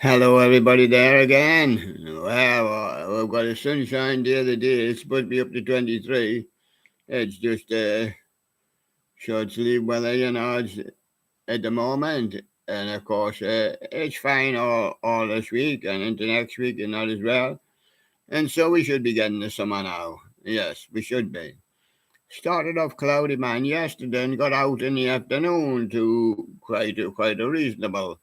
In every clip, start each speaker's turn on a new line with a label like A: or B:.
A: Hello, everybody there again. Well, we've got a sunshine day the day. It's supposed to be up to 23. It's just short sleeve weather, it's at the moment. And of course, it's fine all this week and into next week and that as well. And so we should be getting the summer now. Yes, we should be. Started off cloudy, man, yesterday and got out in the afternoon to quite a reasonable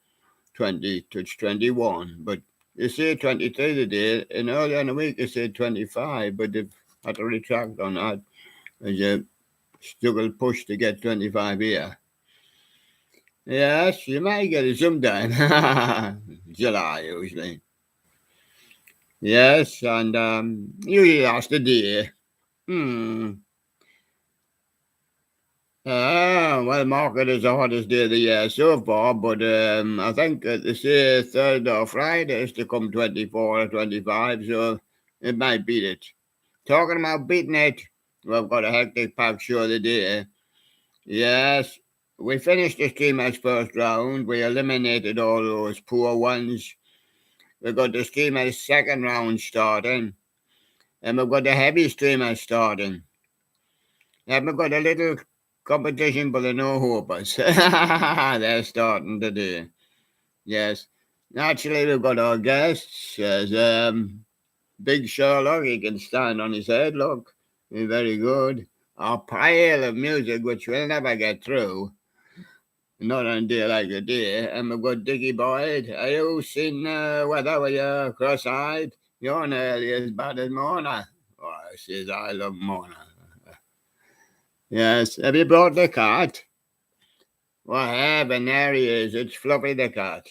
A: 20 touch 21. But they say 23 today, and earlier in the week they said 25, but they've had to retract on that as a struggle push to get 25 here. Yes, you might get it sometime. July, usually. Yes, and usually that's the day. Hmm. Well, market is the hottest day of the year so far, but I think they say Thursday or Friday is to come 24 or 25, so it might beat it. Talking about beating it, we've got a hectic pack show today. Yes, we finished the streamers first round. We eliminated all those poor ones. We've got the streamers second round starting, and we've got the heavy streamers starting. And we've got a little competition for the no hopers. They're starting today. Yes. Naturally, we've got our guests. There's Big Sherlock. He can stand on his head. Look, he's very good. Our pile of music, which we'll never get through. Not on a day like today. And we've got Dickie Boyd. Are you seen weather with your cross-eyed? You're nearly as bad as Mona. Oh, she says, I love Mona. Yes. Have you brought the cat? Well, I have, and there he is. It's Fluffy the cat.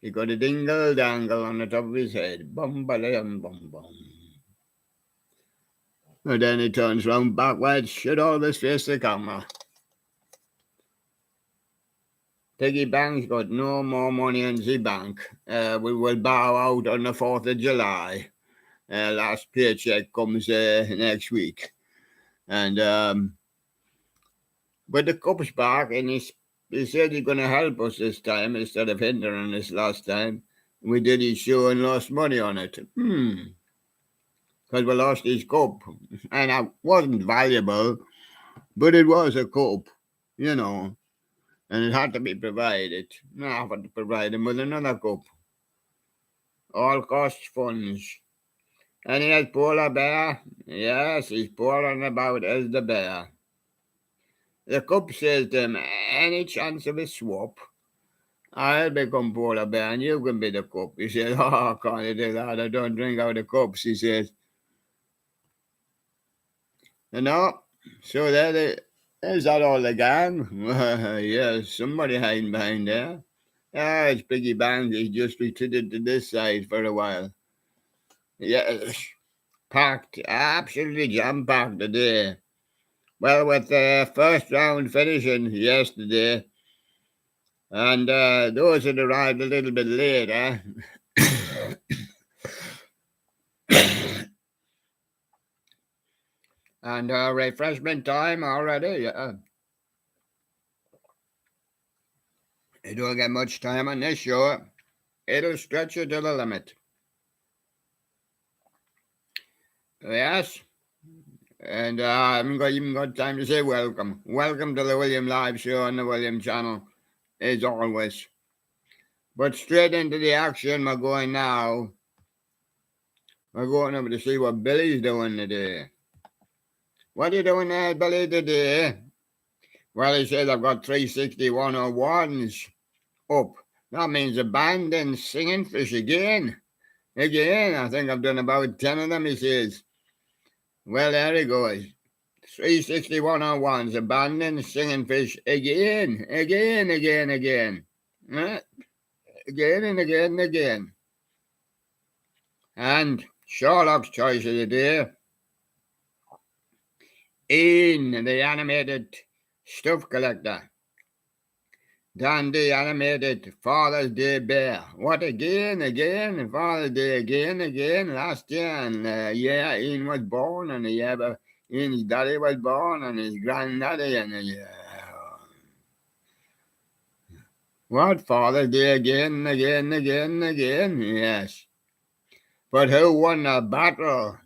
A: He got a dingle dangle on the top of his head. Bum ba bum bum bum. And then he turns round backwards, should always face the camera. Piggy Bank's got no more money in the bank. We will bow out on the 4th of July. Last paycheck comes next week. And but the cup's back, and he said he's going to help us this time instead of hindering us last time. We did his show and lost money on it. Because we lost his cup. And it wasn't valuable, but it was a cup, and it had to be provided. I had to provide him with another cup. All cost funds. And he has polar bear. Yes, he's pouring about as the bear. The cup says to him, any chance of a swap? I'll become polar bear and you can be the cup. He says, oh, can't you do that? I don't drink out of cups, he says. So is that all the gang? Yes, somebody hiding behind there. It's Piggy Banks. He's just retreated to this side for a while. Yes, packed, absolutely jam-packed today. Well, with the first round finishing yesterday, and those that arrived a little bit later, and refreshment time already, yeah. You don't get much time on this show. It'll stretch you to the limit. Yes. And I haven't even got time to say welcome. Welcome to the William Live Show on the William channel, as always. But straight into the action we're going now. We're going over to see what Billy's doing today. What are you doing there, Billy, today? Well, he says I've got 36101s up. That means abandoned singing fish again. Again, I think I've done about 10 of them, he says. Well, there he goes. 36101s, abandoned singing fish again. Again. Again and again. And Sherlock's choice of the day. In the animated stuff collector. Dandy animated Father's Day bear. What again? Father's Day again. Last year, and Ian was born, and the year Ian's daddy was born, and his granddaddy, and What, Father? Day again, again, yes. But who won the battle?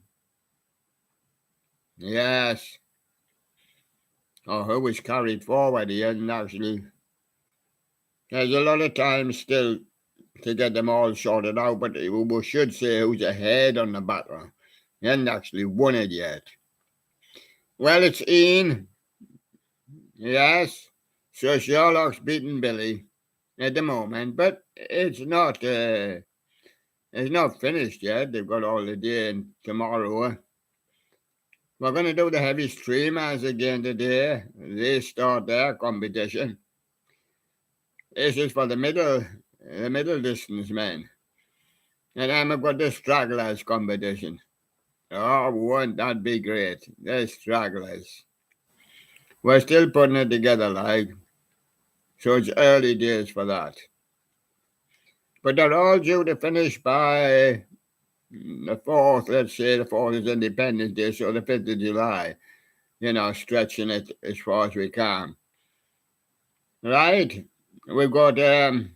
A: Yes. Or who was carried forward? He hadn't actually. There's a lot of time still to get them all sorted out, but we should say who's ahead on the battle. He hasn't actually won it yet. Well, it's Ian. Yes. So Sherlock's beaten Billy at the moment, but it's not finished yet. They've got all the day and tomorrow. We're going to do the heavy streamers again today. They start their competition. This is for the middle distance men. And then we've got the stragglers competition. Oh, won't that be great? The stragglers. We're still putting it together, like. So it's early days for that. But they're all due to finish by the 4th, let's say the 4th is Independence Day, so the 5th of July. You know, stretching it as far as we can. Right? We've got the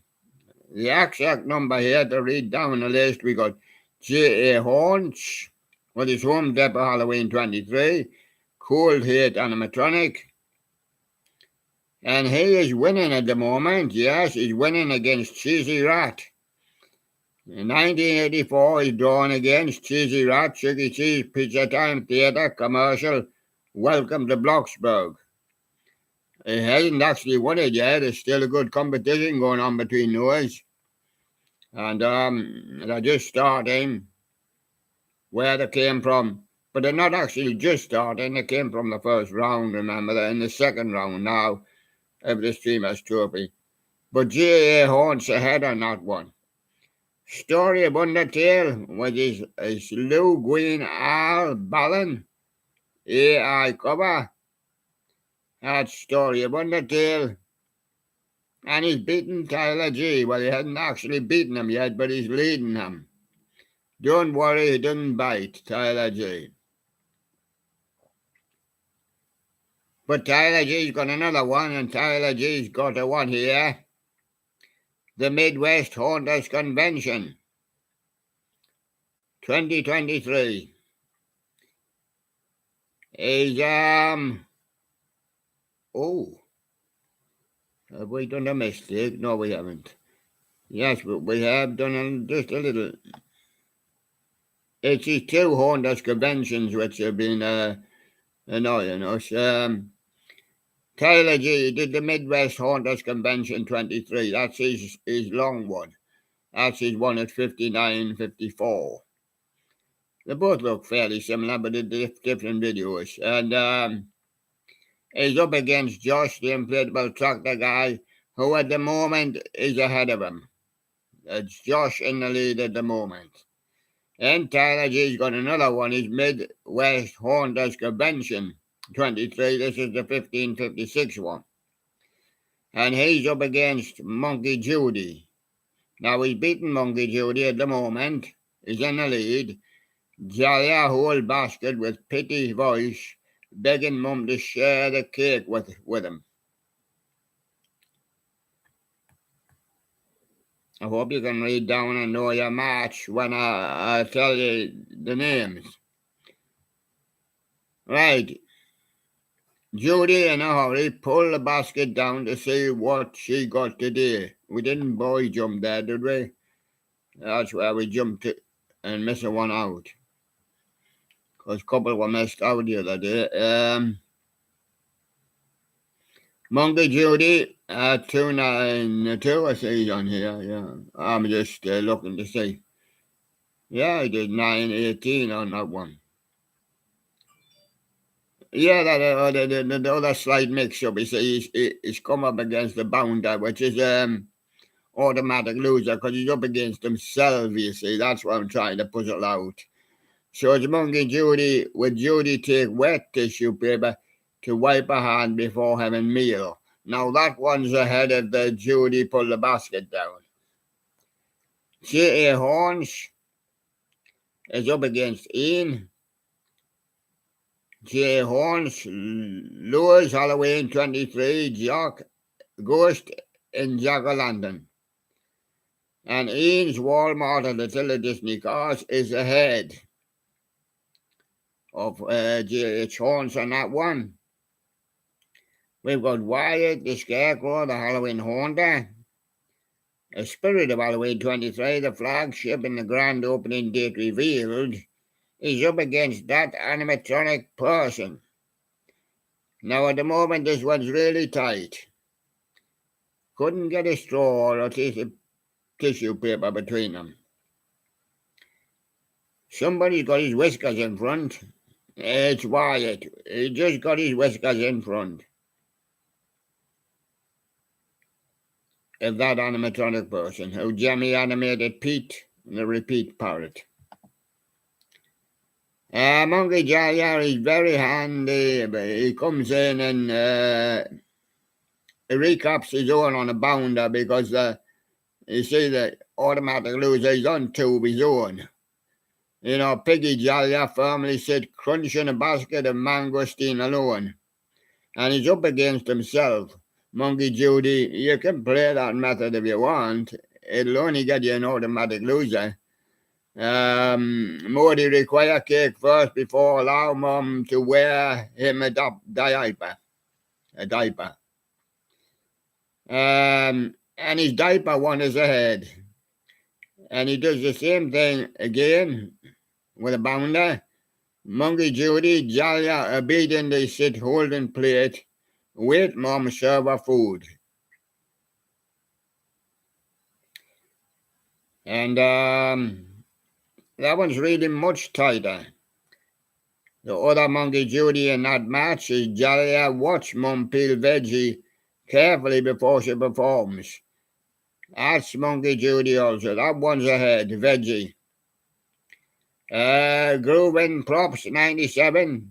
A: exact number here to read down the list. We got J.A. Horns with his Home Depot Halloween 23, Cold Hate Animatronic. And he is winning at the moment. Yes, he's winning against Cheesy Rat. In 1984, he's drawn against Cheesy Rat, Chuck E. Cheese, Pizza Time Theatre, commercial, Welcome to Bloxburg. He hasn't actually won it yet. There's still a good competition going on between those. And they're just starting where they came from. But they're not actually just starting. They came from the first round, remember. They're in the second round now of the Streamers Trophy. But J.A. Horns ahead on that one. Story of Undertale with his Lou Gwyn Al Ballon AI cover. That's Story of Undertale. And he's beaten Tyler G. Well, he hasn't actually beaten him yet, but he's leading him. Don't worry, he didn't bite, Tyler G. But Tyler G's got another one, and Tyler G's got a one here. The Midwest Haunters Convention 2023 is, have we done a mistake? No, we haven't. Yes, but we have done just a little. It's these two Haunters conventions which have been annoying us. Tyler G did the Midwest Haunters Convention 23. That's his long one. That's his one at 59.54. They both look fairly similar, but they're different videos. And he's up against Josh, the inflatable tractor guy, who at the moment is ahead of him. It's Josh in the lead at the moment. And Tyler G's got another one, his Midwest Haunters Convention 23. This is the 15.56 one. And he's up against Monkey Judy. Now he's beaten Monkey Judy at the moment. He's in the lead. Jalia whole basket with pity voice, begging Mum to share the cake with him. I hope you can read down and know your match when I tell you the names. Right. Judy, in a hurry, pulled the basket down to see what she got today. We didn't boy jump there, did we? That's where we jumped and missed one out. Because a couple were missed out the other day. Monkey Judy, 292, I see on here, yeah. I'm just looking to see. Yeah, I did 918 on that one. Yeah, the other slight mix-up, you see, he's come up against the Bounder, which is automatic loser, because he's up against himself, you see. That's what I'm trying to puzzle out. So it's Monkey Judy. Would Judy take wet tissue paper to wipe her hand before having meal? Now that one's ahead of the Judy pull the basket down. J.A. Horns is up against Ian. J.A. Horns lures Halloween 23. Jock Ghost in Jack-o'-lantern. And Ian's Walmart of the Tiller Disney cars is ahead of J.H. Horns on that one. We've got Wyatt, the Scarecrow, the Halloween Haunter, a Spirit of Halloween 23, the flagship in the grand opening date revealed, is up against that animatronic person. Now at the moment this one's really tight. Couldn't get a straw or at least a tissue paper between them. Somebody's got his whiskers in front. It's Wyatt. He just got his whiskers in front of that animatronic person who Jemmy animated Pete, the repeat parrot. Monkey Jaya is very handy, but he comes in and he recaps his own on a bounder because you see the automatic loser is on two of his own. You know, Piggy Jaya firmly sit crunching a basket of mangosteen alone. And he's up against himself. Monkey Judy, you can play that method if you want. It'll only get you an automatic loser. Modi require cake first before allow mum to wear him a diaper. And his diaper one is ahead. And he does the same thing again with a bounder. Monkey Judy, Jalia obediently sit holding plate. Wait, mum, serve her food. And that one's really much tighter. The other Monkey Judy in that match is Jalia watch mum peel veggie carefully before she performs. That's Monkey Judy also. That one's ahead, veggie. Groovin Props 97.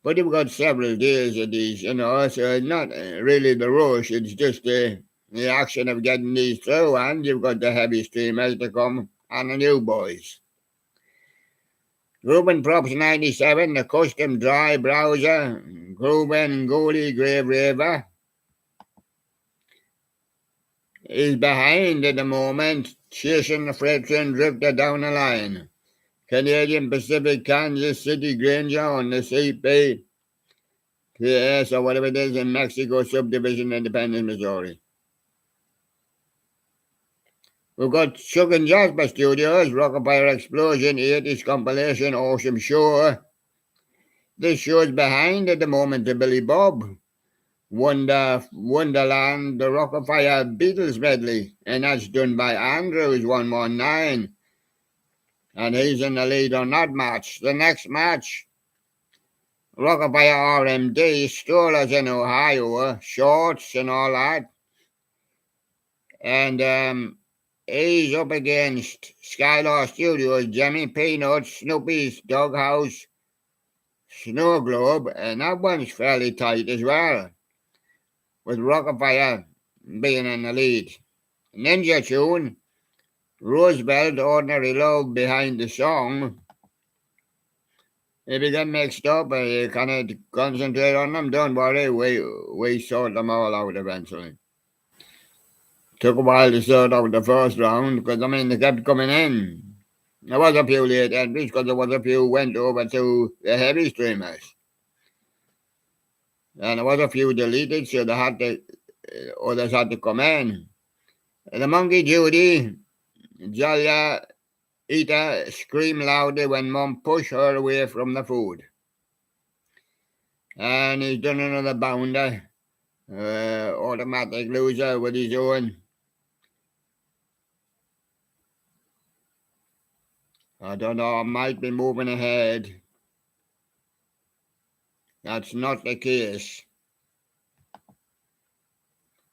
A: But you've got several days of these, you know, so it's not really the rush, it's just the action of getting these through, and you've got the heavy streamers to come and the new boys. Ruben Props 97, the custom dry browser, Gruben Goalie Grave Raver is behind at the moment, chasing the freight train drifter down the line. Canadian Pacific Kansas City Granger on the CP. Yes, or whatever it is in Mexico Subdivision, Independence, Missouri. We've got Chuck and Jasper Studios, Rockafire Explosion, 80s compilation, Awesome Show. This show's behind at the moment to Billy Bob. Wonderland, the Rockafire Beatles medley, and that's done by Andrews 119. And he's in the lead on that match. The next match, Rockafire RMD, Strollers in Ohio, shorts and all that. And he's up against Skylar Studios, Jimmy Peanuts, Snoopy's Doghouse, Snow Globe, and that one's fairly tight as well, with Rockafire being in the lead. Ninja Tune, Roosevelt, Ordinary Love behind the song. If you get mixed up and you kind of concentrate on them, don't worry, we sort them all out eventually. Took a while to sort out the first round because, I mean, they kept coming in. There was a few late entries because there was a few went over to the heavy streamers. And there was a few deleted, so they had to, others had to come in. The Monkey Judy, Jalia Eater scream loudly when mum pushed her away from the food. And he's done another bounder, automatic loser with his own. I don't know, I might be moving ahead. That's not the case.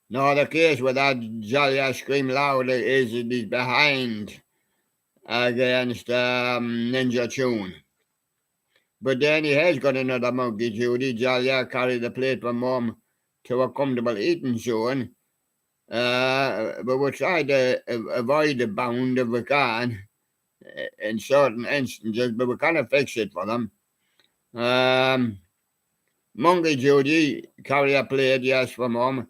A: No, the case with that Jalia scream loudly is it is behind against Ninja Tune. But then he has got another Monkey Judy. Jalia carried the plate for mum to a comfortable eating zone. But we'll try to avoid the bound if we can in certain instances, but we kind of fix it for them. Monkey Judy carry a plate, yes, for mum.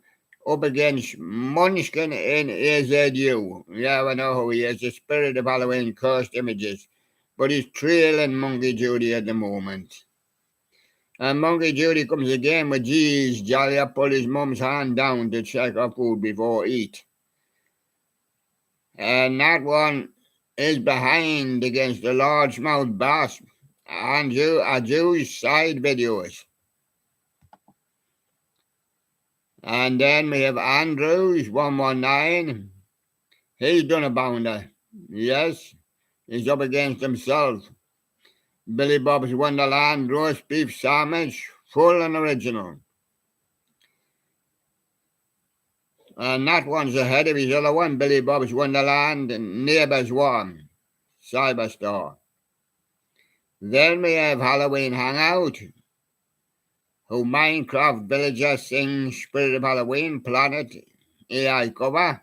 A: up against Munchkin in AZU. Yeah, I know who he is. The Spirit of Halloween Cursed Images. But he's trailing Monkey Judy at the moment. And Monkey Judy comes again with G's. Jolly pull his mum's hand down to check her food before eat. And that one is behind against the largemouth bass and Jewish side videos. And then we have Andrews 119. He's done a bounder. Yes, he's up against himself. Billy Bob's Wonderland roast beef sandwich, full and original. And that one's ahead of his other one, Billy Bob's Wonderland and Neighbours One, Cyberstore. Then we have Halloween Hangout, who Minecraft Villager sings Spirit of Halloween Planet AI cover.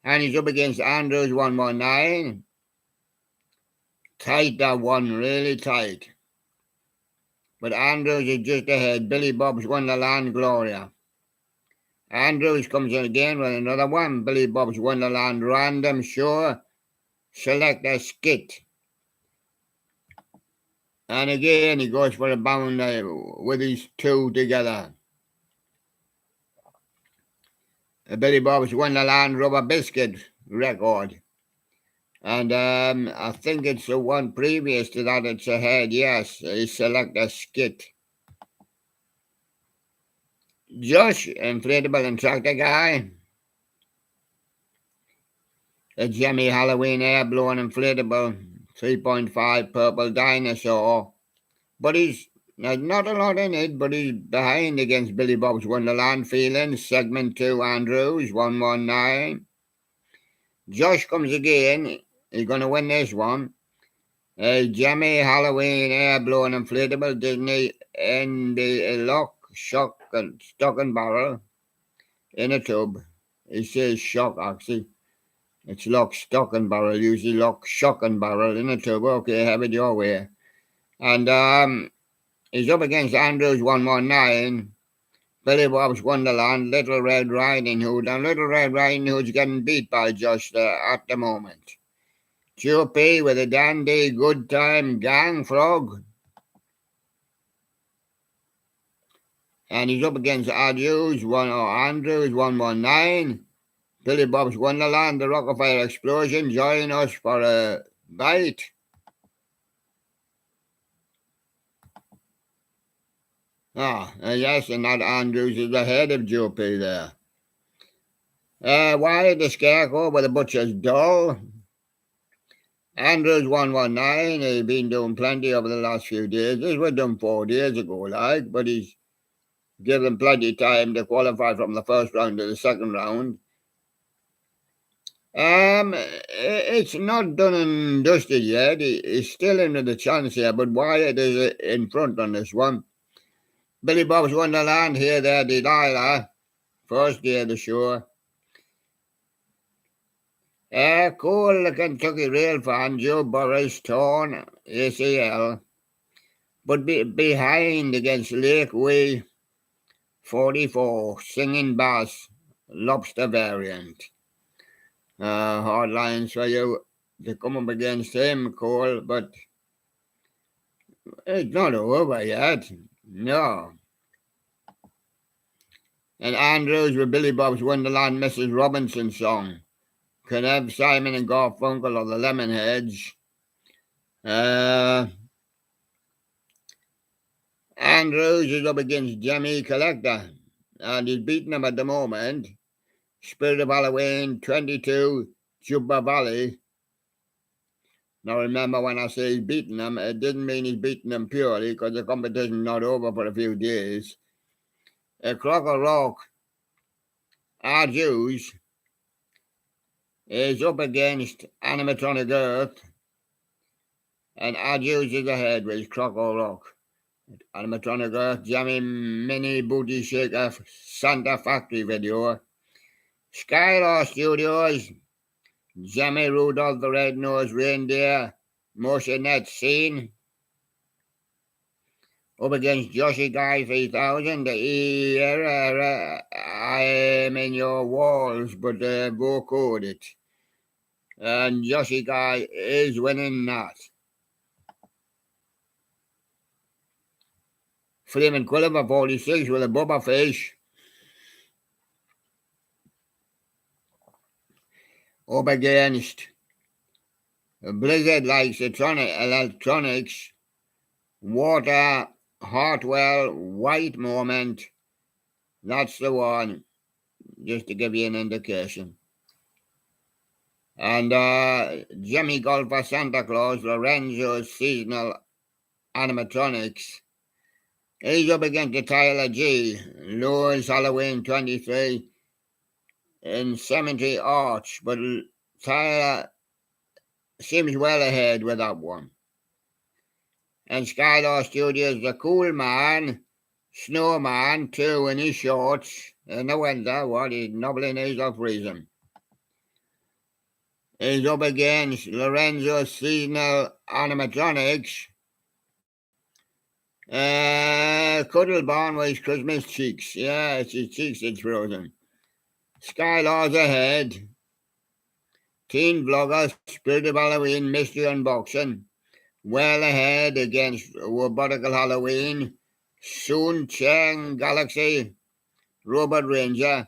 A: And he's up against Andrews 119. Tight, that one, really tight. But Andrews is just ahead, Billy Bob's Wonderland Gloria. Andrews comes in again with another one, Billy Bob's Wonderland Random Show Select a Skit. And again, he goes for a bound with these two together. Billy Bob's Wonderland Rubber Biscuit record. And I think it's the one previous to that, it's ahead, yes, he Select a Skit. Josh, Inflatable and Tractor Guy. A Jemmy Halloween Air Blown Inflatable 3.5 Purple Dinosaur. But there's not a lot in it, but he's behind against Billy Bob's Wonderland Feelings, segment 2, Andrews 119. Josh comes again. He's going to win this one. A Jemmy Halloween Air Blown Inflatable Disney NB Lock Shock and Stock and Barrel in a tub. It says shock, actually. It's lock, stock and barrel, usually lock, shock and barrel in a tub. Okay, have it your way. And he's up against Andrews 119, Billy Bob's Wonderland, Little Red Riding Hood. And Little Red Riding Hood's getting beat by Josh there at the moment. Choppy with a dandy good time gang frog. And he's up against Andrews 119. Billy Bob's Wonderland, the Rockefeller Explosion. Join us for a bite. Yes, and that Andrews is ahead of Joe P there. Why the Scarecrow with the Butcher's Doll? Andrews 119, he's been doing plenty over the last few days. This was done 4 days ago, but he's given plenty of time to qualify from the first round to the second round. It's not done and dusted yet. He's still into the chance here, but Wyatt is in front on this one. Billy Bob's Wonderland, here there, Delilah. First day of the show. Cool, the Kentucky Rail fan, Joe Burris, torn, ACL. But behind against Lakeway 44, Singing Bass, Lobster Variant. Hard lines for you to come up against him, Cole, but it's not over yet. No. And Andrews with Billy Bob's Wonderland Mrs. Robinson song. Can have Simon and Garfunkel or the Lemonheads. Andrews is up against Jimmy Collector, and he's beating him at the moment. Spirit of Halloween 22, Juba Valley. Now remember, when I say he's beating them, it didn't mean he's beating them purely, because the competition's not over for a few days. Crocker Rock, our Jews, is up against Animatronic Earth, and our Jews is ahead with Crocker Rock. Animatronic Earth, Jammy Mini Booty Shaker, Santa Factory video. Skylar Studios, Jammy Rudolph the Red-Nosed Reindeer, Motionette Scene. Up against Joshy Guy 3000, I am in your walls, but both code it. And Joshy Guy is winning that. Flaming Quilliver 46 with a bubba fish. Up against Blizzard likes electronics, water, Hartwell, White Moment. That's the one, just to give you an indication. And Jimmy Golfer Santa Claus, Lorenzo's Seasonal Animatronics. He's up against the Tyler G, Lewis Halloween 23 in Cemetery Arch, but Tyler seems well ahead with that one. And Skylar Studios, the Cool Man, Snowman, 2 in his shorts in the winter, what he's nubbling his off freezing. He's up against Lorenzo's Seasonal Animatronics. Cuddleborn with his Christmas cheeks. Yeah, it's his cheeks that's frozen. Skylar's ahead. Teen Vlogger, Spirit of Halloween, Mystery Unboxing. Well ahead against Robotical Halloween. Soon Chang Galaxy, Robot Ranger.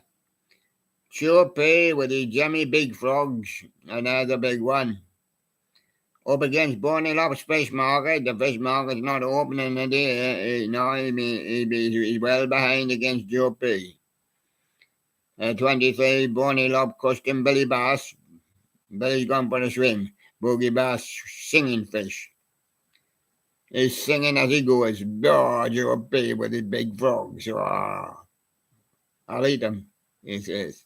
A: Choppy with the Jemmy Big Frogs, another big one. Up against Bonnie Lob's Fish Market. The fish market's not opening today. No, he's well behind against Joe P. 23, Bonnie Lob Custom Billy Bass. Billy's gone for a swim. Boogie Bass singing fish. He's singing as he goes. Oh, Joe P with his big frogs. Oh, I'll eat them, he says.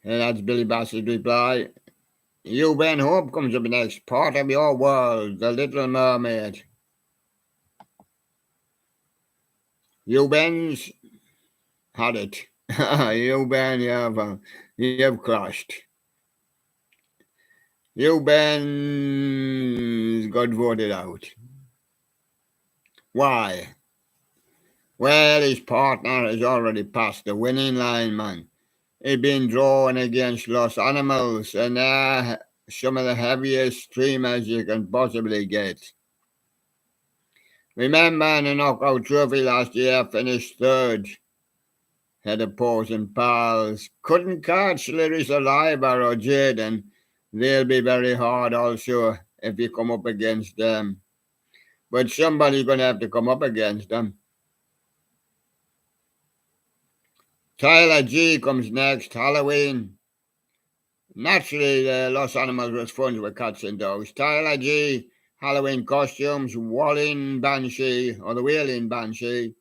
A: And that's Billy Bass's reply. You, Ben Hope, comes up next. Part of your world, The Little Mermaid. You, Ben's had it. You, Ben, you've crashed. You, Ben, got voted out. Why? Well, his partner has already passed the winning line, man. He's been drawn against Los Animals, and they're some of the heaviest streamers you can possibly get. Remember in the knockout trophy last year, finished third. Had opposing pals. Couldn't catch Larissa Liber or Jaden. They'll be very hard also if you come up against them. But somebody's going to have to come up against them. Tyler G comes next, Halloween. Naturally, the Los Animals was fun with cats and dogs. Tyler G, Halloween costumes, Wailing Banshee, or the Wailing Banshee.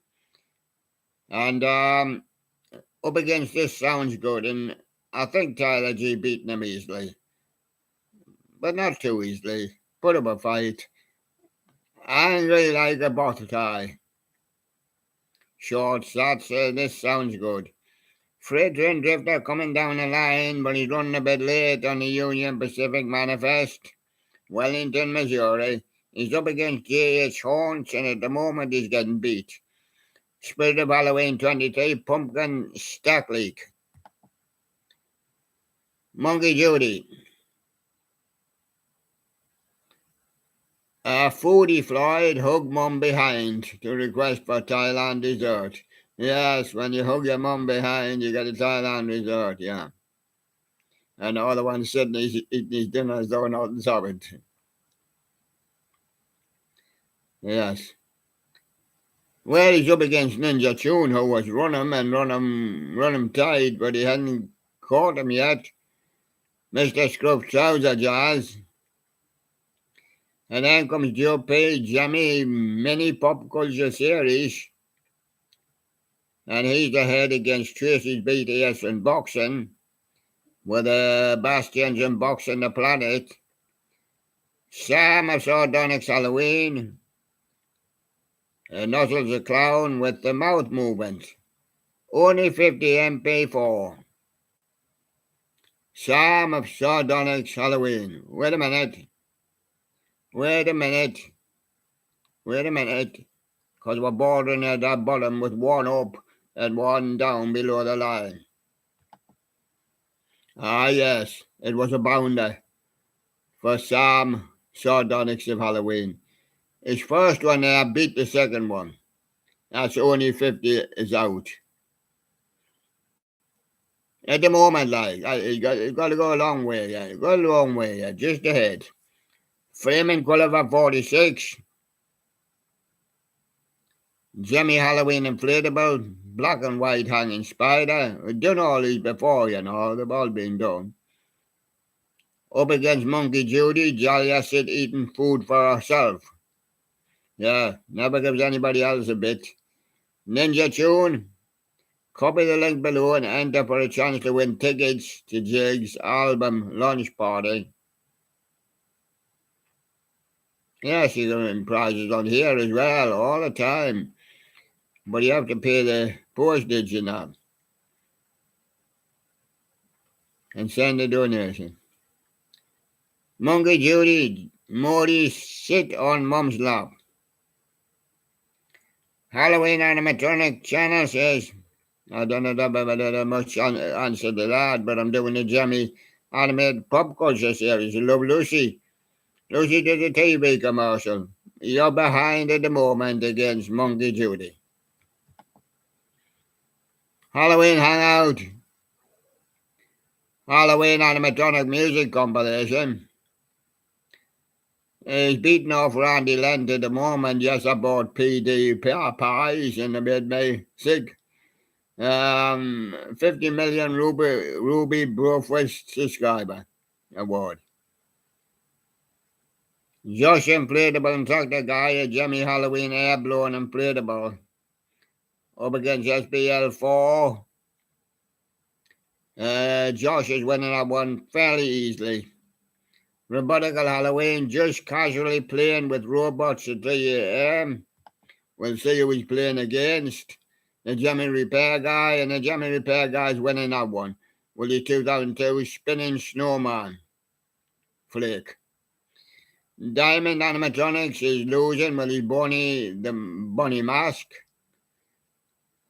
A: And up against this sounds good, and I think Tyler G beating him easily. But not too easily. Put up a fight. I really like a bottle tie. Shorts, this sounds good. Freight train drifter coming down the line, but he's running a bit late on the Union Pacific Manifest. Wellington, Missouri. He's up against J.H. Horns, and at the moment he's getting beat. Spirit of Halloween 23, Pumpkin Stack Leak. Monkey Judy. Foodie Floyd, hug mum behind to request for Thailand dessert. Yes, when you hug your mum behind, you get a Thailand dessert, yeah. And the other one sitting eating his dinner as though nothing's happened. Yes. Well, he's up against Ninja Tune, who was run him tight, but he hadn't caught him yet. Mr. Scruff Trouser Jazz. And then comes Joe Page, Jimmy Mini Pop Culture Series. And he's ahead against Tracy's BTS in boxing, with the Bastions in Boxing the Planet. Sam of Sardonyx Halloween. Nuzzles the Clown with the mouth movement. Only 50 MP4. Sam of Sardonyx Halloween. Wait a minute. Wait a minute, because we're bordering at that bottom with one up and one down below the line. Ah, yes, it was a bounder for Sam Sardonyx of Halloween. His first one beat the second one. That's only 50 is out. At the moment, like, he's got to go a long way, yeah. Got a long way, yeah, just ahead. Framing Gulliver 46. Jimmy Halloween Inflatable, Black and White Hanging Spider. We've done all these before, you know, they've all been done. Up against Monkey Judy, Jolly Acid eating food for herself. Yeah, never gives anybody else a bit. Ninja Tune, copy the link below and enter for a chance to win tickets to Jig's album launch party. Yeah, she's winning prizes on here as well, all the time. But you have to pay the postage and that. And send a donation. Monkey Judy, Morty, sit on Mum's lap. Halloween animatronic channel says, I don't know that much answer to that, but I'm doing the Jimmy animated pop culture series. You love Lucy. Lucy did a TV commercial. You're behind at the moment against Monkey Judy. Halloween Hangout. Halloween animatronic music compilation. He's beating off Randy Lent at the moment. Yes, I bought PD pies and it made me sick. 50 million Ruby Brofist subscriber award. Josh Inflatable and Dr. Guy, Jimmy Halloween Air Blown Inflatable. Up against SBL4. Josh is winning that one fairly easily. Robotical Halloween, just casually playing with robots at 3 a.m. We'll see who he's playing against. The Jimmy Repair Guy, and the Jimmy Repair Guy's winning that one. With the 2002 Spinning Snowman flick. Diamond Animatronics is losing with his the bunny mask.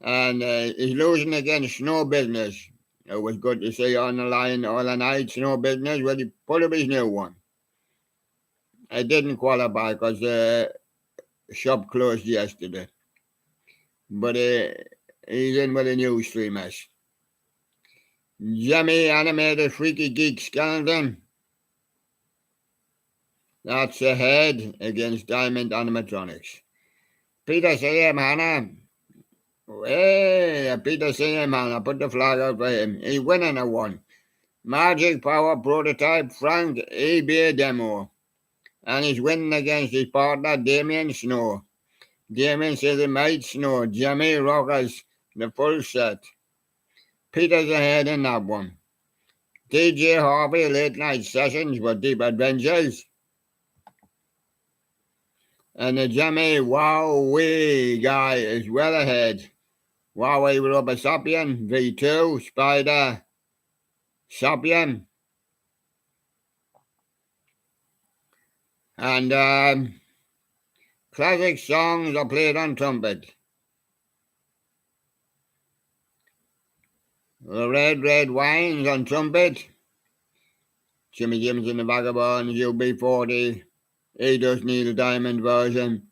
A: And he's losing against Snow Business. It was good to see on the line all the night. Snow Business, well, he put up his new one. I didn't qualify because the shop closed yesterday. But he's in with the new streamers. Jimmy Animated Freaky Geek Skeleton. That's ahead against Diamond Animatronics. Peter C.M. Hanna. Hey, Peter C.M. Hanna. Put the flag out for him. He's winning a one. Magic Power Prototype Frank eBay Demo. And he's winning against his partner Damien Snow. Damien says it might snow. Jimmy Rockers, the full set. Peter's ahead in that one. DJ Harvey Late Night Sessions with Deep Adventures. And the Jimmy Wowee guy is well ahead. Wowee Rubber Sapien, V2, Spider, Sapien. And classic songs are played on trumpet. The Red Wines on trumpet. Jimmy Jims and the Vagabonds, UB40. He does need a diamond version.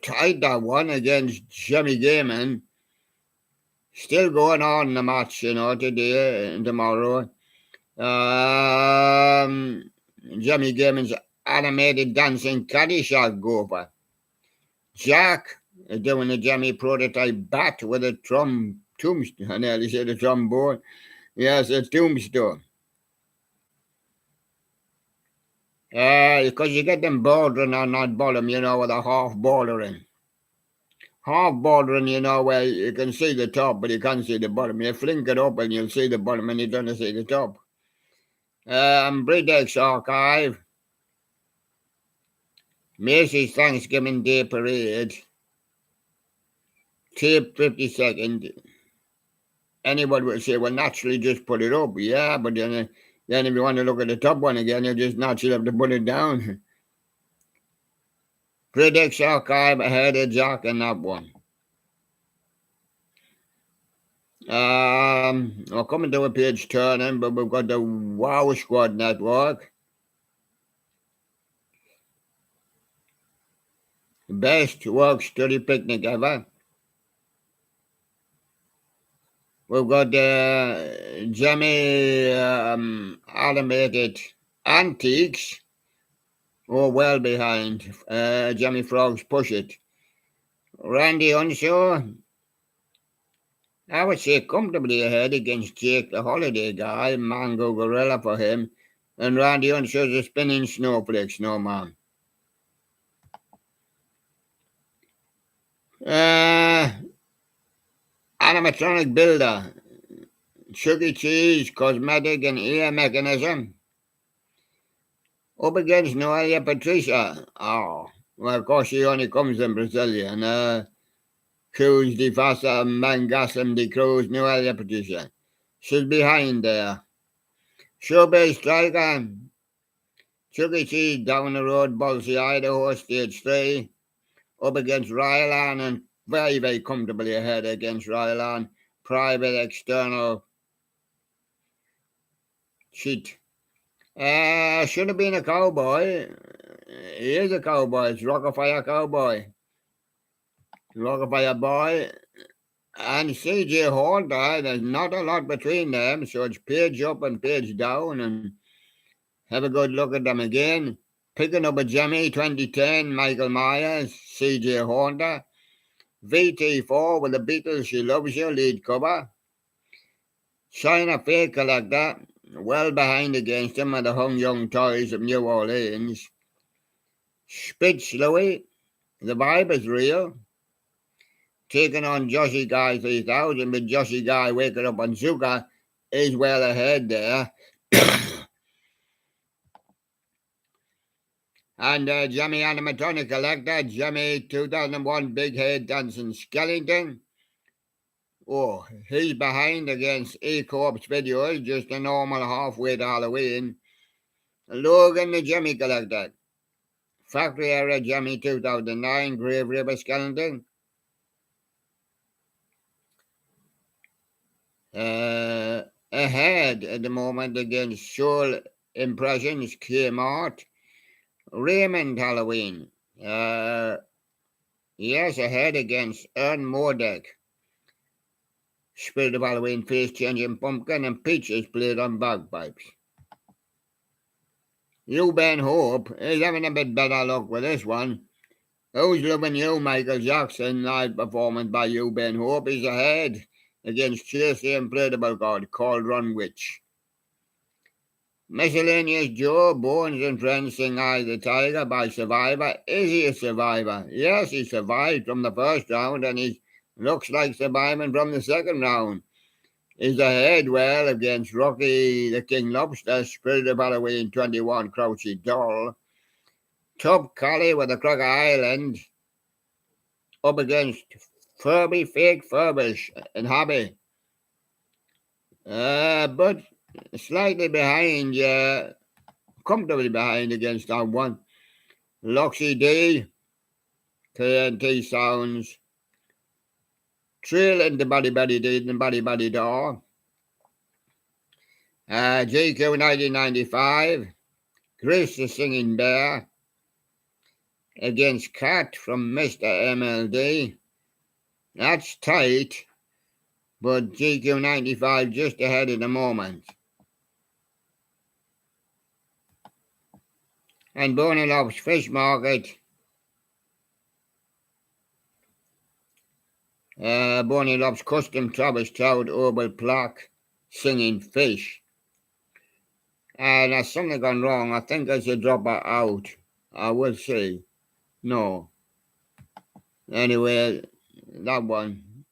A: Tied that one against Jimmy Gaiman. Still going on in the match, you know, today and tomorrow. Jimmy Gaiman's animated dancing Caddyshack gopher. Jack is doing a Jimmy prototype bat with a tombstone. I nearly said a trombone. Yes, a tombstone. Because you get them bordering on that bottom, you know, with a half bordering. Half bordering, you know, where you can see the top, but you can't see the bottom. You flink it up and you'll see the bottom and you don't see the top. Bredex Archive. Macy's Thanksgiving Day Parade. Tape 52nd. Anyone would say, well, naturally just put it up. Yeah, but then Then if you want to look at the top one again, you just naturally have to put it down. Predicts Archive ahead of Jack in that one. We're coming to a page turning, but we've got the Wow Squad Network. Best work study picnic ever. We've got Jimmy Animated Antiques. Oh, well behind. Jimmy Frogs Push It. Randy Unshaw, I would say comfortably ahead against Jake the Holiday Guy, Mango Gorilla for him, and Randy Unshaw's a spinning snowflake snowman. Animatronic Builder, Chuck E. Cheese, Cosmetic and Ear Mechanism. Up against Noelia Patricia. Oh, well, of course, she only comes in Brazilian. Cruz de Fasa Mangasam de Cruz, Noelia Patricia. She's behind there. Showbiz Striker, Chuck E. Cheese down the road, Boise, Idaho, Stage 3. Up against Rylan and very, very comfortably ahead against Rylan. Private external cheat. Should have been a cowboy. He is a cowboy. It's Rockafire Cowboy. Rockafire Boy. And CJ Holder, there's not a lot between them, so it's page up and page down, and have a good look at them again. Picking up a Jimmy 2010, Michael Myers, CJ Holder. VT4 with the Beatles, She Loves You, lead cover. China Fake Collector, well behind against him are the Hung Young Toys of New Orleans. Spitz Louis, the vibe is real. Taking on Joshy Guy 3000, but Joshy Guy waking up on Zuka is well ahead there. And Jimmy Animatronic Collector, Jimmy 2001 Big Head Dancing Skellington. Oh, he's behind against E-Corp's videos, just a normal halfway to Halloween. Logan the Jimmy Collector. Factory Era Jimmy 2009, Grave River Skeleton. Ahead at the moment against Soul Impressions, Kmart. Raymond Halloween. Yes, ahead against Ern Mordek. Spirit of Halloween, Face Changing Pumpkin, and Peaches played on bagpipes. You Ben Hope is having a bit better luck with this one. Who's Loving You, Michael Jackson, live performance by You Ben Hope is ahead against Chase the Inflatable God, called Run Witch. Miscellaneous Joe, Bones and Friends sing Eye the Tiger by Survivor. Is he a survivor? Yes, he survived from the first round and he looks like surviving from the second round. Is ahead well against Rocky the King Lobster, Spirit of Halloween 21, Crouchy Doll. Top Collie with the Crocker Island up against Furby, Fake Furbish and Hobby. But slightly behind, comfortably behind against that one. Loxy D, TNT Sounds, Trail into Buddy Buddy Dee and Buddy Buddy Door. GQ 1995, Grace the Singing Bear against Cat from Mr. MLD. That's tight, but GQ 95 just ahead at the moment. And Bonnie Lob's Fish Market. Bonnie Lob's Custom Travis Trout Oval Plaque Singing Fish. There's something gone wrong. I think there's a dropper out. I will see. No. Anyway, that one.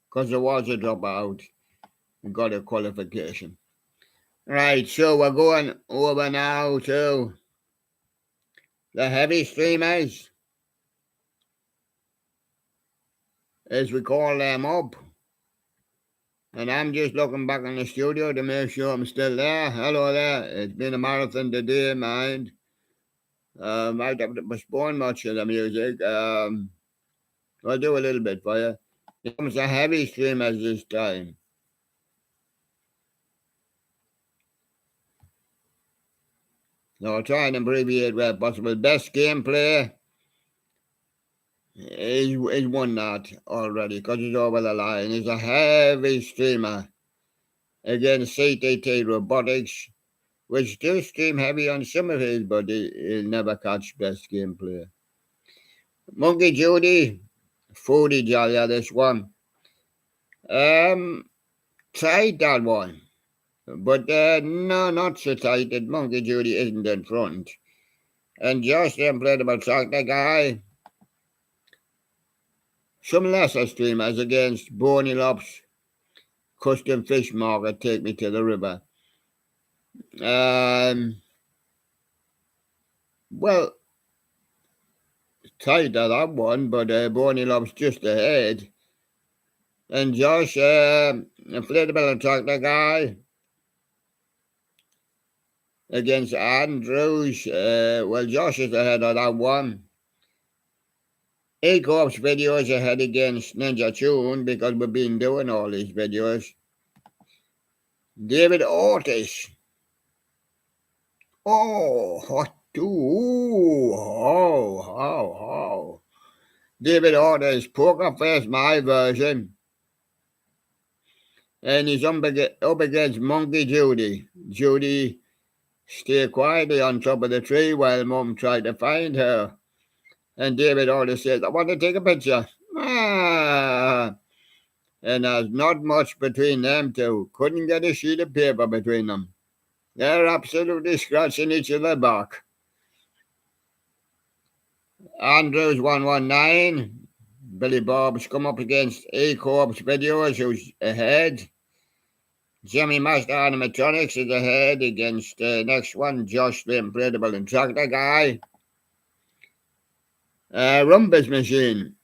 A: Because there was a dropper out. Got a qualification. Right, so we're going over now to the heavy streamers, as we call them up. And I'm just looking back in the studio to make sure I'm still there. Hello there. It's been a marathon today, mind. I have to postpone much of the music. I'll do a little bit for you. It comes a heavy stream as this time. So I'll try and abbreviate where possible. Best gameplay is won that already because it's over the line. It's a heavy streamer against CTT Robotics, which does stream heavy on some of his, but he'll never catch best gameplay. Monkey Judy, Foodie Jolly, this one. Tried that one. But no, not so tight that Monkey Judy isn't in front. And Josh then played about Tractor Guy. Some lesser streamers against Boney Lops, Custom Fish Market, Take Me to the River. Well, tight at that one, but Boney Lops just ahead. And Josh played about Tractor Guy against Andrews. Well, Josh is ahead of that one. A-Corp's videos ahead against Ninja Tune because we've been doing all these videos. David Ortiz. Oh, hot too. Oh. David Ortiz, Poker Face, my version. And he's up against Monkey Judy. Judy stay quietly on top of the tree while Mum tried to find her. And David Ortiz says, I want to take a picture. And there's not much between them two. Couldn't get a sheet of paper between them. They're absolutely scratching each other back. Andrews 119. Billy Bob's come up against A-Corp's videos, who's ahead. Jimmy Master Animatronics is ahead against the next one, Josh the Incredible and Tractor Guy. Rumpus Machine.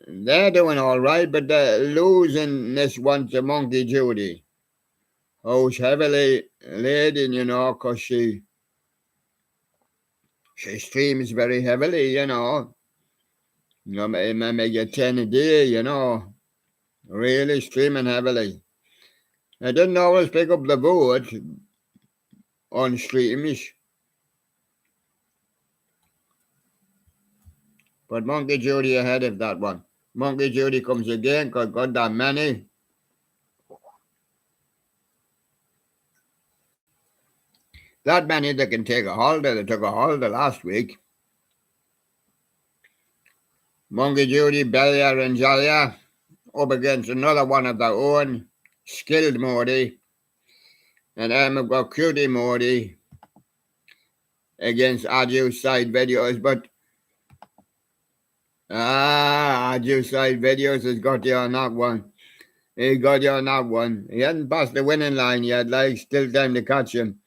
A: They're doing all right, but they're losing this one to Monkey Judy, who's heavily laden, because she streams very heavily, Maybe get 10 a day, really streaming heavily. I didn't always pick up the vote on streams, but Monkey Judy ahead of that one. Monkey Judy comes again because got that many. That many that can take a holiday. They took a holiday last week. Monkey Judy, Belia and Jalia up against another one of their own, Skilled Morty. And I've got Cutie Morty against Arduous Side Videos, but Arduous Side Videos has got you on that one. He got you on that one. He hadn't passed the winning line yet, still time to catch him.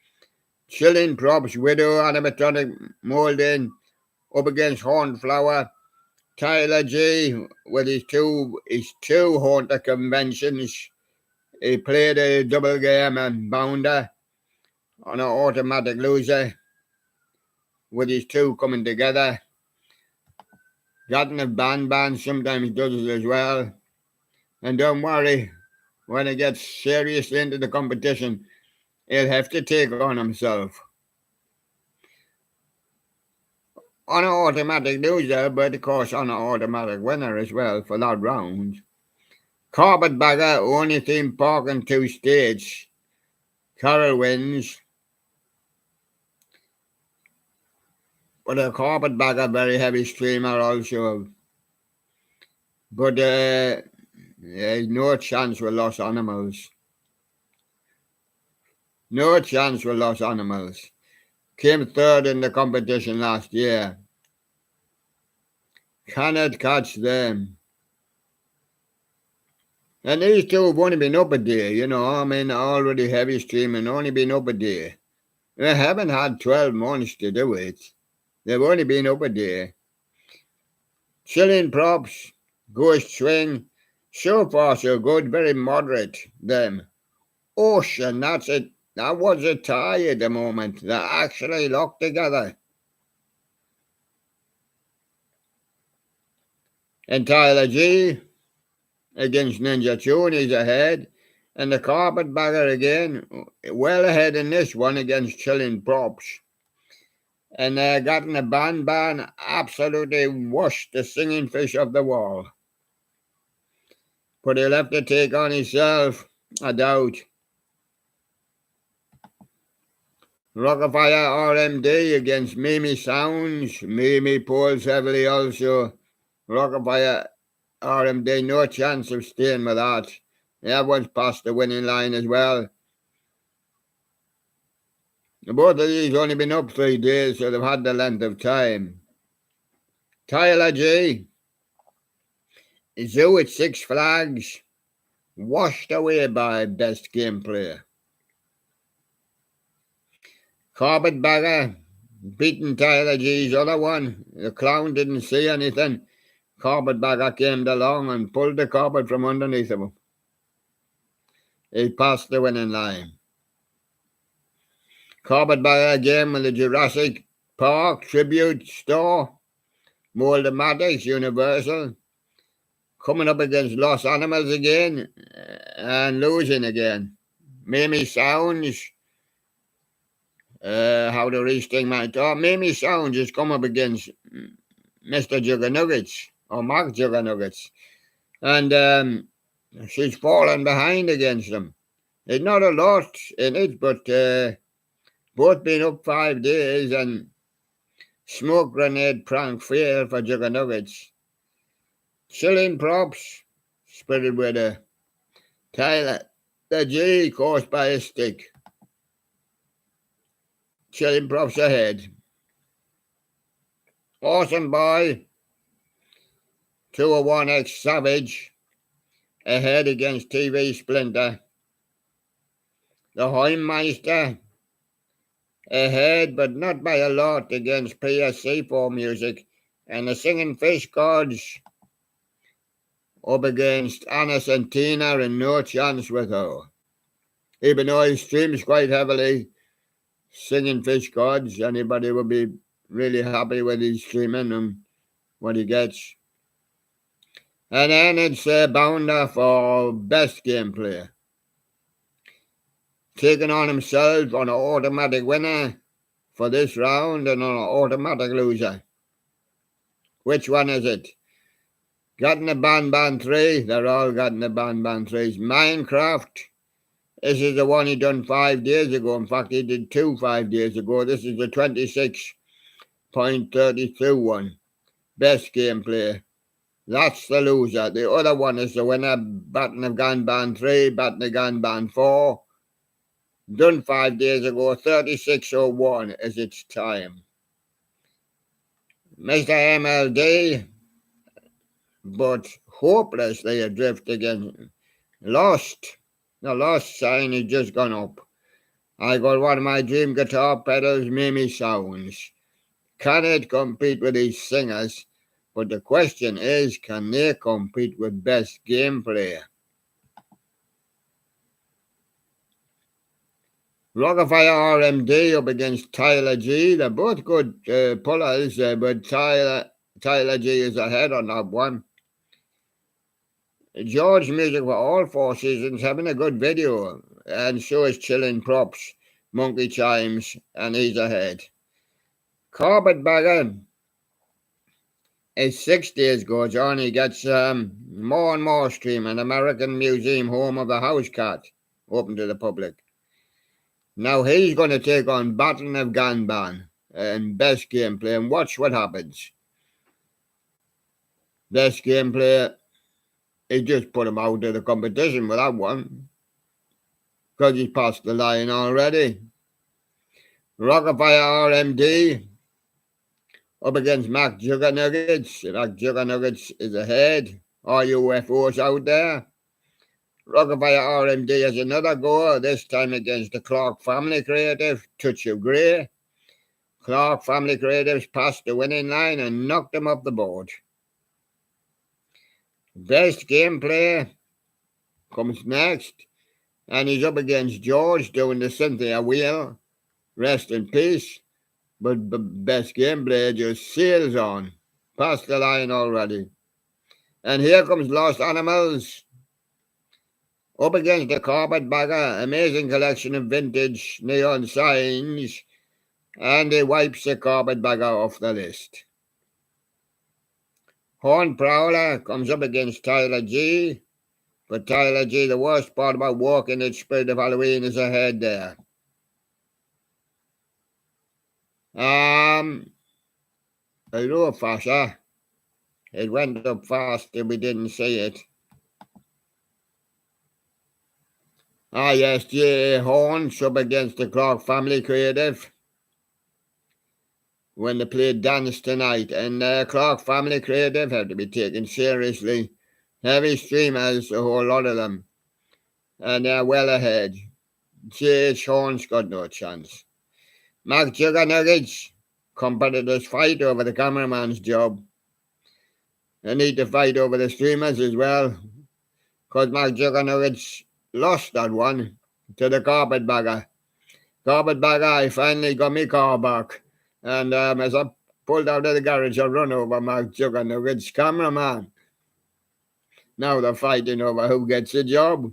A: Chilling Props, Widow, Animatronic Molding, up against Hornflower. Tyler G with his two Haunter conventions. He played a double game and bounder on an automatic loser with his two coming together. Gotten a band sometimes does it as well. And don't worry, when he gets seriously into the competition, he'll have to take on himself. On an automatic loser, but of course on an automatic winner as well for that round. Carpetbagger, only theme park and 2 states. Carol wins. But a Carpetbagger, very heavy streamer also. But there's no chance with Lost Animals. No chance with Lost Animals. Came third in the competition last year. Cannot catch them. And these two have only been up a day, already heavy streaming, only been up a day. They haven't had 12 months to do it. They've only been up a day. Chilling Props, Ghost Swing, So far, so good. Very moderate, them. Ocean, that's it. That was a tie at the moment. They actually locked together. And Tyler G against Ninja Tune is ahead. And the Carpetbagger again, well ahead in this one against Chilling Props. And gotten a ban absolutely washed the singing fish off the wall. But he'll have to take on himself, I doubt. Rockafire RMD against Mimi Sounds. Mimi pulls heavily also. Rockafire RMD, no chance of staying with that. That one's past the winning line as well. Both of these only been up 3 days, so they've had the length of time. Tyler G. Zoo at 6 Flags. Washed away by best game player. Carpetbagger beating Tyler G's other one. The clown didn't see anything. Carpetbagger came along and pulled the carpet from underneath him. He passed the winning line. Carpetbagger again with the Jurassic Park tribute store. Moldematics Universal. Coming up against Los Animals again and losing again. Mimi Sounds. How to resting my talk. Mimi Sounds has come up against Mr. Juggernuggets or Mark Juggernuggets. And she's fallen behind against them. There's not a lot in it, but both been up 5 days and smoke grenade prank fail for Juggernuggets. Chilling Props, Spirit with a Tyler, the G caused by a stick. Chilling Props ahead. Awesome Boy, 201X Savage, ahead against TV Splinter. The Heimmeister, ahead but not by a lot against PSC4 Music. And the Singing Fish Gods up against Anna Santina and No Chance with Her. Even though he streams quite heavily, Singing Fish Gods, anybody will be really happy with his streaming and what he gets. And then it's Bounder for best game player. Taking on himself on an automatic winner for this round and on an automatic loser. Which one is it? Gotten a Ban 3. They're all gotten a Ban 3s. Minecraft. This is the one he done 5 days ago. In fact, he did 2 5 days ago. This is the 26.32 one. Best game player. That's the loser. The other one is the winner. Batten have gone Ban 3. Batten have gone Ban 4. Done 5 days ago. 36.01 is its time. Mr. MLD. But hopelessly adrift again. Lost. The lost sign has just gone up. I got one of my dream guitar pedals, Mimi Sounds. Can it compete with these singers? But the question is, can they compete with best game player? Rockafire RMD up against Tyler G. They're both good pullers, but Tyler G is ahead on that one. George Music for all 4 seasons having a good video, and so is Chilling Props, Monkey Chimes, and he's ahead. Carpetbagger is 6 days goes on. He gets more and more streaming. American Museum, home of the house cat, open to the public. Now he's going to take on Batten of Ganban and best gameplay, and watch what happens. Best gameplay. He just put him out of the competition with that one because he's passed the line already. Rockafire RMD up against Mac Juggernuggets. Mac Juggernuggets is ahead. All you UFOs out there. Rockafire RMD has another go, this time against the Clark Family Creative, Touch of Grey. Clark Family Creatives passed the winning line and knocked him off the board. Best gameplay comes next, and he's up against George doing the Cynthia Wheel. Rest in peace. But best gameplay just sails on. Past the line already. And here comes Lost Animals. Up against the Carpetbagger. Amazing collection of vintage neon signs. And he wipes the Carpetbagger off the list. Horn Prowler comes up against Tyler G. But Tyler G, the worst part about walking in Spirit of Halloween is ahead there. A little faster. It went up fast and we didn't see it. Yes, J. Horns up against the Clark Family Creative when they played Dance Tonight. And Clark Family Creative have to be taken seriously. Heavy streamers, a whole lot of them. And they're well ahead. J.H. Horns got no chance. Mark Juggernuggets, competitors fight over the cameraman's job. They need to fight over the streamers as well. Because Mark Juggernuggets lost that one to the Carpetbagger. Carpetbagger, I finally got my car back. And as I pulled out of the garage, I run over Mark Juggernuggets' cameraman. Now they're fighting over who gets the job.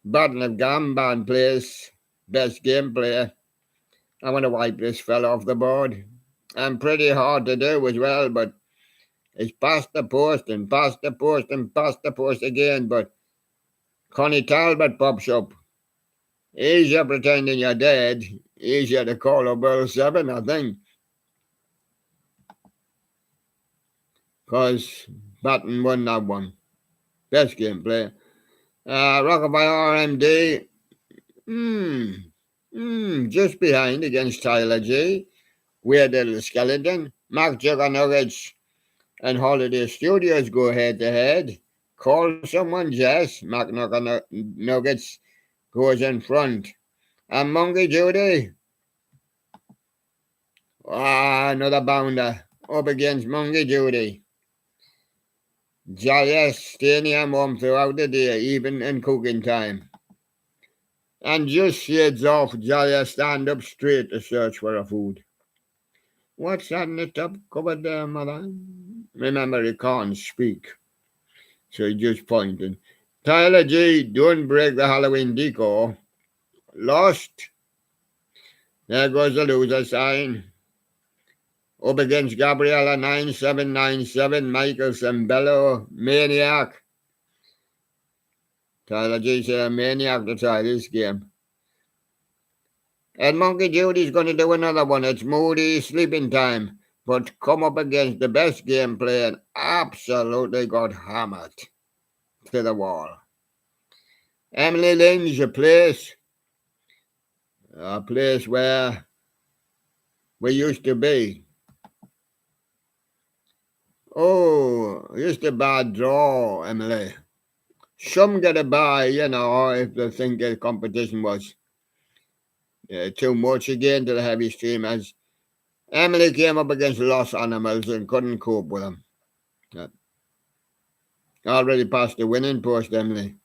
A: Battle of Gamban plays best gameplay. I want to wipe this fella off the board. And pretty hard to do as well, but it's past the post and past the post and past the post again. But Connie Talbot pops up. Easier pretending you're dead. Easier to call a Bill 7, I think. Because Batten won that one. Best gameplay. Rockabye RMD. Just behind against Tyler G. Weird Little Skeleton. Mark Juggernuggets and Holiday Studios go head to head. Call someone Jess. Mark Nuggets goes in front. And Monkey Judy. Another bounder up against Monkey Judy. Jolly staying at home throughout the day, even in cooking time. And just shades off, Jolly stand up straight to search for a food. What's that in the top cupboard there, mother? Remember, he can't speak. So he just pointed. Tyler G, don't break the Halloween decor. Lost. There goes the loser sign. Up against Gabriella 9797, Michael Sembello, Maniac. Tyler G said a maniac to try this game. And Monkey Judy's going to do another one. It's Moody Sleeping Time. But come up against the best gameplay and absolutely got hammered to the wall. Emily Lynn's a place where we used to be. Oh, just a bad draw, Emily. Some get a bye, if they think the competition was too much again to the heavy streamers. Emily came up against Lost Animals and couldn't cope with them. Already past the winning post, Emily.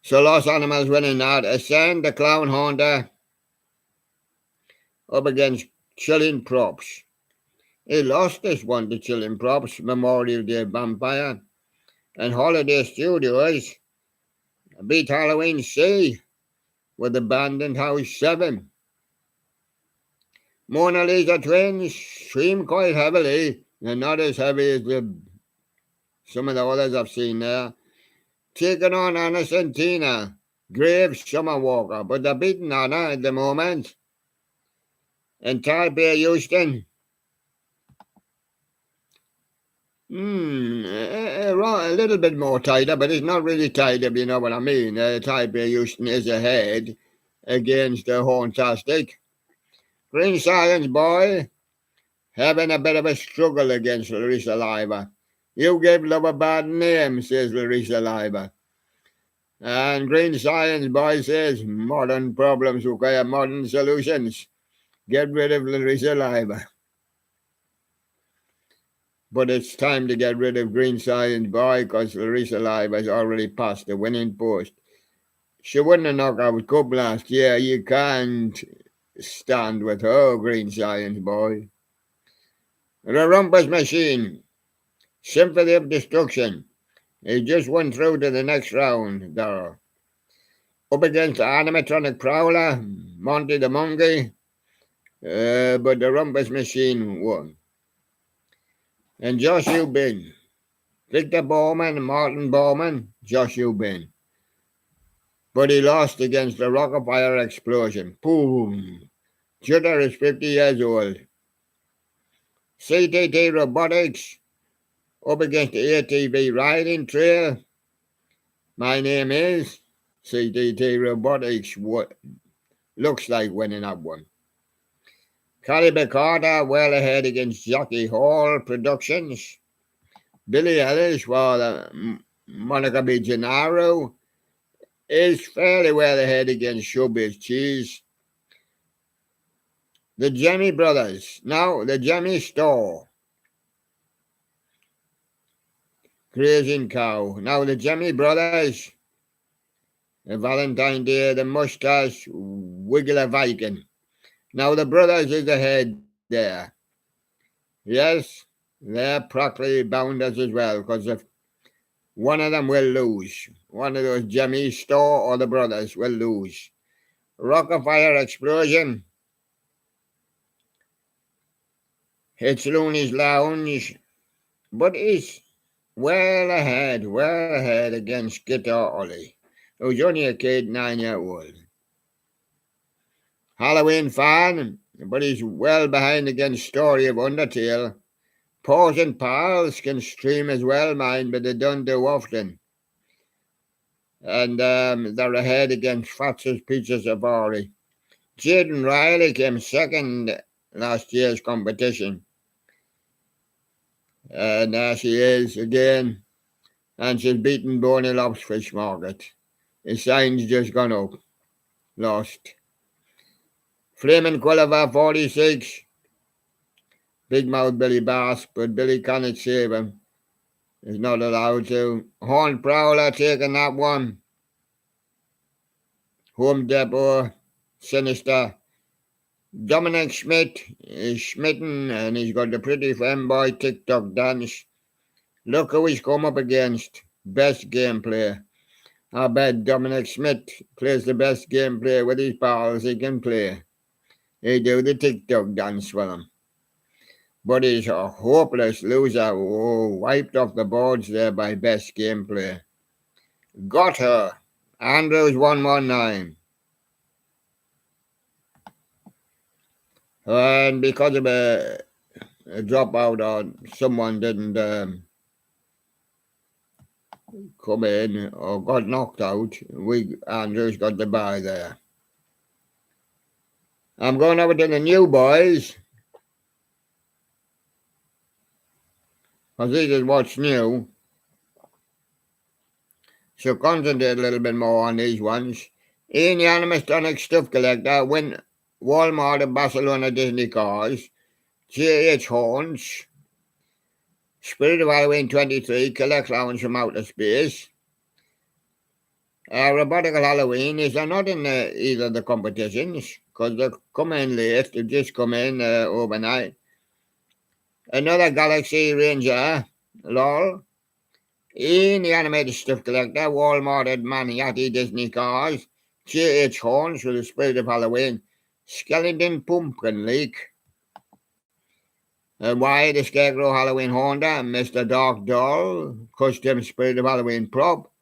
A: So Lost Animals winning that. Ascend the Clown Haunter up against Chilling Props. He lost this one to Chilling Props, Memorial Day Vampire. And Holiday Studios beat Halloween C with Abandoned House 7. Mona Lisa Twins stream quite heavily. They're not as heavy as some of the others I've seen there. Taking on Anna Santina, Graves Summer Walker, but they're beating Anna at the moment. And Taipei Houston. A little bit more tighter, but it's not really tight, if you know what I mean. Taipei Houston is ahead against the Horntastic. Green Science Boy having a bit of a struggle against Larissa Liver. You gave love a bad name, says Larissa Liver. And Green Science Boy says, modern problems require modern solutions. Get rid of Larissa Liver. But it's time to get rid of Green Science Boy because Larissa Live has already passed the winning post. She won the knockout cup last year. You can't stand with her, Green Science Boy. The Rumpus Machine, Symphony of Destruction. He just went through to the next round there. Up against the animatronic Prowler, Monty the Monkey, but the Rumpus Machine won. And Josh Ubin, Victor Bowman, Martin Bowman, Josh Ubin. But he lost against the Rockafire Explosion. Boom! Judah is 50 years old. CTT Robotics, up against the ATV Riding Trail. My name is CTT Robotics. What looks like winning that one. Calibre Carter well ahead against Jackie Hall Productions. Billy Ellis for the Monica B. Gennaro is fairly well ahead against Showbiz Cheese. The Jemmy Brothers. Now the Jemmy Store. Grazing Cow. Now the Jemmy Brothers. The Valentine Day, the Mustache, Wiggler Viking. Now the Brothers is ahead there. Yes, they're practically bounders as well, because if one of them will lose, one of those Jemmy Store or the Brothers will lose. Rockafire Explosion. It's Looney's Lounge, but he's well ahead against Guitar Ollie, who's only a kid, 9-year-old. Halloween fan, but he's well behind against Story of Undertale. Paws and Pals can stream as well, mind, but they don't do often. And they're ahead against Fats's Pizza Safari. Jaden Riley came second last year's competition. And there she is again. And she's beaten Bonnie Lob's Fish Market. His sign's just gone up. Lost. Flaming Quilliver 46. Big Mouth Billy Bass, but Billy cannot save him. He's not allowed to. Horn Prowler taking that one. Home Depot, Sinister. Dominic Schmidt is smitten, and he's got the pretty femboy TikTok dance. Look who he's come up against. Best gameplay. I bet Dominic Schmidt plays the best gameplay with his pals he can play. He do the TikTok dance for him. But he's a hopeless loser. Oh, wiped off the boards there by best gameplay. Got her. Andrews 119. And because of a dropout or someone didn't come in or got knocked out, Andrews got the bye there. I'm going over to the new boys. Because this is what's new. So concentrate a little bit more on these ones. Ian the Animatronic Stuff Collector win Walmart and Barcelona Disney Cars. J.H. Horns. Spirit of Halloween 23 Collect Lounge from Outer Space. Robotical Halloween is not in either of the competitions because they come in late. They just come in overnight. Another Galaxy Ranger. LOL. Ian the Animated Stuff Collector, Walmart and Maniati Disney Cars, J.H. Horns for the Spirit of Halloween, Skeleton Pumpkin Leak, Why the Scarecrow Halloween Honda, Mr. Dark Doll, Custom Spirit of Halloween Prop,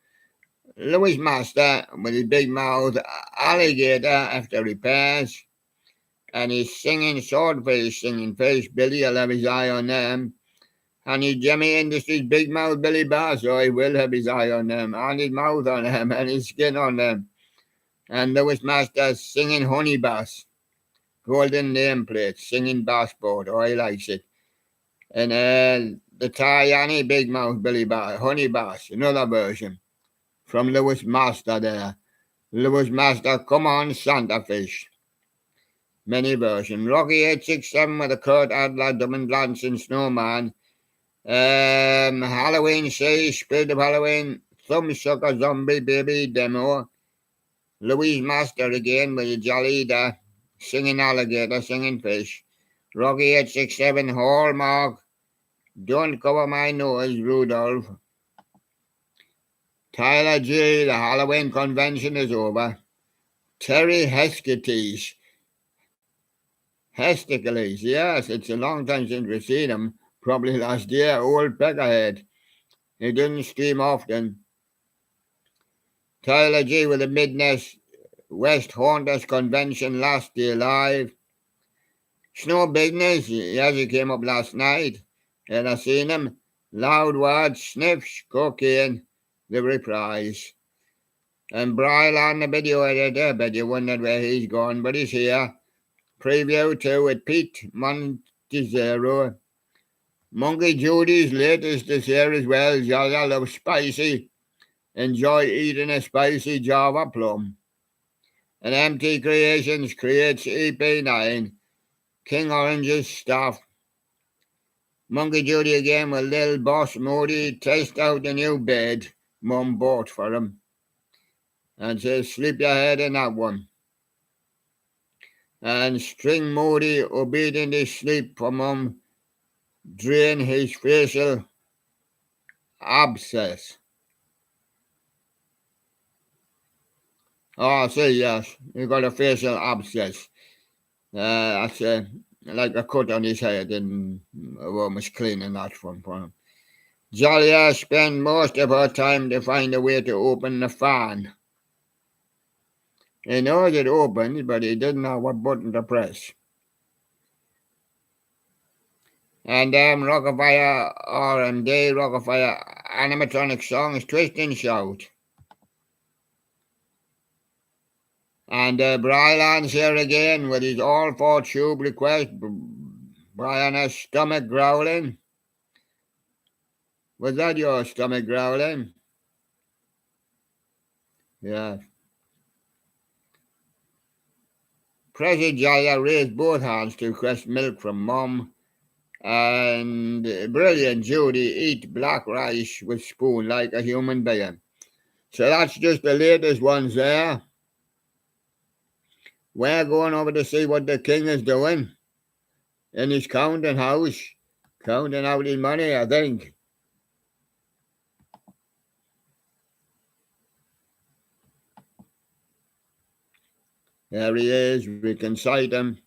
A: Louis Master with his big mouth alligator after repairs, and his singing swordfish, singing fish, Billy, I'll have his eye on them. And his Jemmy Industries big mouth Billy Bass, so he will have his eye on them, and his mouth on them, and his skin on them. And Louis Master singing Honey Bass, golden nameplate, singing bass boat, he likes it. And the Tayani big mouth Billy Bass, Honey Bass, another version from Louis Master there. Louis Master, come on, Santa Fish. Many version. Rocky 867 with a Kurt Adler, Dublin Blanson Snowman. Halloween Say, Spirit of Halloween, Thumbsucker Zombie Baby Demo, Louise Master again with a jolly singing alligator, singing fish, Rocky 867, Hallmark, Don't Cover My Nose, Rudolph, Tyler G, the Halloween convention is over, Terry Hesticles, yes, it's a long time since we've seen him, probably last year, old peckerhead. He didn't stream often. Tyler G with the Midness West Haunters Convention last year live. Snow Business, yes, he came up last night. And I seen him. Loud Words, Sniffs, Cocaine, the reprise. And Brylan, the video editor, bet you wondered where he's gone, but he's here. Preview 2 with Pete Montezero. Monkey Judy's latest this year as well. Y'all love spicy. Enjoy eating a spicy Java plum. And MT Creations creates EP9. King Orange's stuff. Monkey Judy again with Lil Boss Moody. Test out the new bed Mum bought for him. And says sleep your head in that one. And String Moody obediently sleep for Mum. Drain his facial abscess. Oh, see, yes, he got a facial abscess. That's like a cut on his head, and a woman's cleaning that one for him. Jolly spent most of her time to find a way to open the fan. He knows it opens, but he didn't know what button to press. And Rockafire RMD, Rockafire animatronic songs, Twist and Shout. And Brian's here again with his all for tube request. Brian has stomach growling. Was that your stomach growling? Yeah. Pressy Jaya raised both hands to request milk from Mum. And brilliant Judy eat black rice with spoon like a human being. So that's just the latest ones there. We're going over to see what the king is doing in his counting house. Counting out his money, I think. There he is. We can sight him.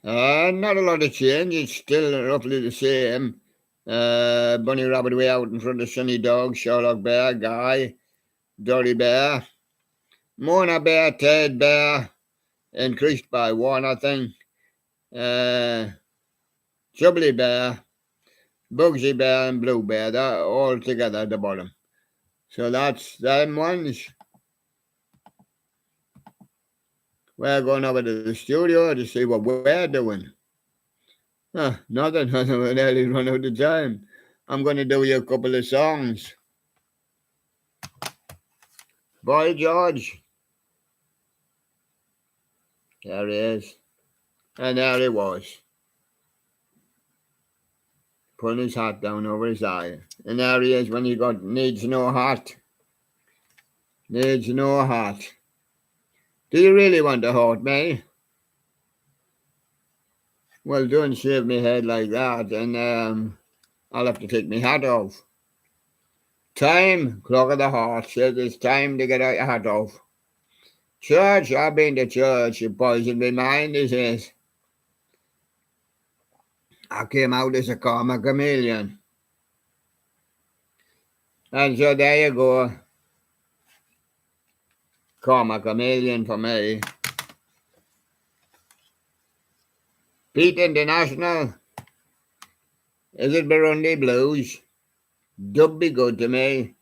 A: Not a lot of change. It's still roughly the same. Bunny Rabbit way out in front of Sunny Dog, Sherlock Bear, Guy, Dory Bear, Mona Bear, Ted Bear, increased by one, I think. Jubbly Bear, Bugsy Bear, and Blue Bear. They're all together at the bottom. So that's them ones. We're going over to the studio to see what we're doing. Nothing. We're nearly run out of time. I'm going to do you a couple of songs. Boy George. There he is. And there he was. Putting his hat down over his eye. And there he is when he needs no hat. Needs no hat. Do you really want to hurt me? Well, don't shave me head like that, and I'll have to take my hat off. Time, clock of the heart says it's time to get your hat off. Church, I've been to church, you poisoned my mind, he says. I came out as a karma chameleon. And so there you go. Karma chameleon for me. Pete International. Is it Burundi Blues? Dub be good to me.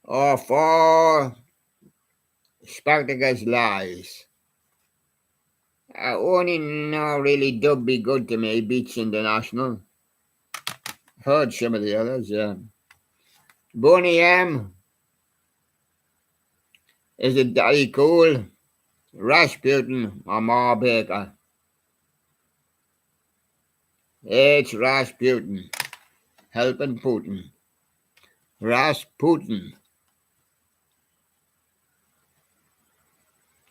A: Or for Spartacus Lies. Only no really dub be good to me. Beats International. Heard some of the others, yeah. Boney M. Is it Daddy Cool? Rasputin or Ma Baker? It's Rasputin. Helping Putin. Rasputin.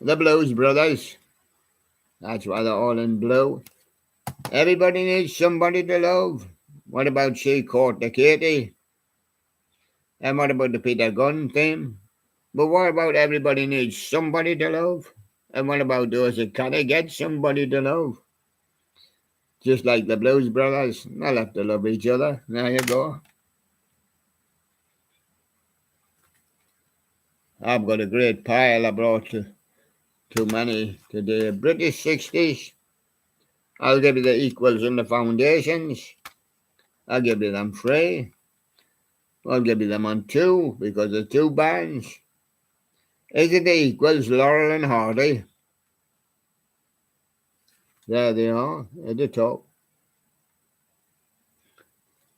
A: The Blues Brothers. That's why they're all in blue. Everybody needs somebody to love. What about She Court Katie? And what about the Peter Gunn theme? But what about everybody needs somebody to love? And what about those that can't get somebody to love? Just like the Blues Brothers, they'll have to love each other. There you go. I've got a great pile I brought too many today. British 60s. I'll give you the equals and the foundations. I'll give you them free. I'll give you them on two because there's two bands. Is it the equals, Laurel and Hardy? There they are at the top.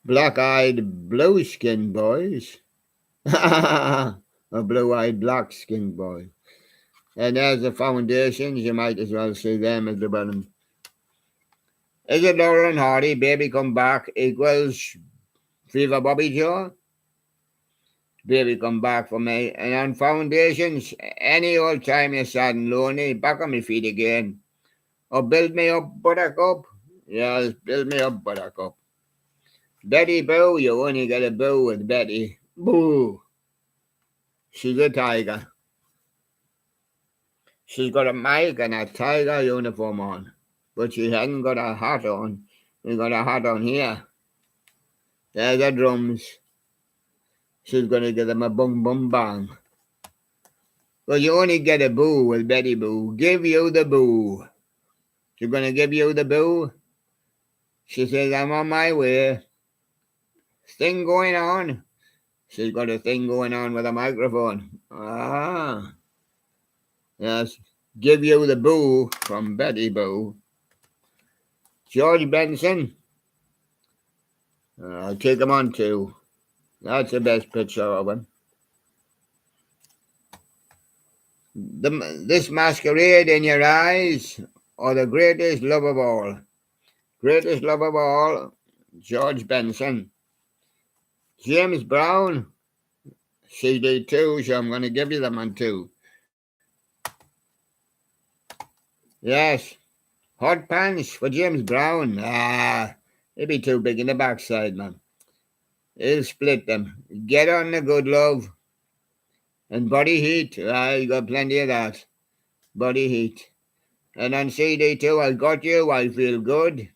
A: Black-eyed blue-skinned boys. A blue-eyed black-skinned boy. And there's the foundations. You might as well see them at the bottom. Is it Laurel and Hardy, Baby Come Back equals Fever Bobby Joe? Baby Come Back for me. And on foundations, any old time you're sad and lonely, back on my feet again. Or Build Me Up, Buttercup. Yes, Build Me Up, Buttercup. Betty Boo, you only get a boo with Betty. Boo. She's a tiger. She's got a mic and a tiger uniform on. But she hasn't got a hat on. She's got a hat on here. There's the drums. She's going to give them a bum bum bang. Well, you only get a boo with Betty Boo. Give you the boo. She's going to give you the boo. She says, I'm on my way. Thing going on. She's got a thing going on with a microphone. Ah. Yes. Give you the boo from Betty Boo. George Benson. I'll take him on too. That's the best picture of him. This masquerade in your eyes, or the greatest love of all. Greatest love of all, George Benson. James Brown, CD2, so I'm going to give you them on two. Yes, Hot Pants for James Brown. He'll be too big in the backside, man. He'll split them. Get on the Good Love. And Body Heat. You got plenty of that. Body Heat. And on CD2, I Got You, I Feel Good.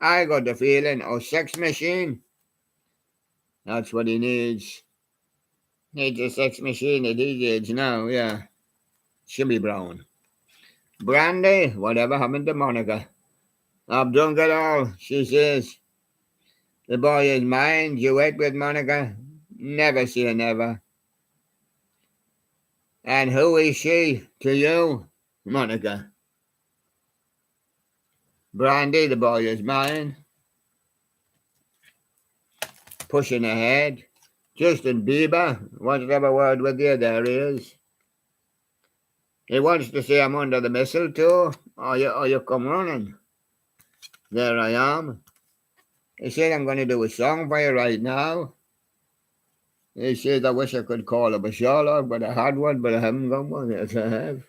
A: I Got the Feeling. Or Sex Machine. That's what he needs. Needs a sex machine at his age now, yeah. Shimmy Brown. Brandy, whatever happened to Monica? I've drunk it all, she says. The boy is mine, duet with Monica. Never say never. And who is she to you, Monica? Brandy, the boy is mine. Pushing ahead. Justin Bieber wants to have a word with you, there he is. He wants to say I'm under the mistletoe, or you come running. There I am. He said I'm going to do a song for you right now. He said I wish I could call up a Sherlock, but I had one, but I haven't got one. Yes, I have.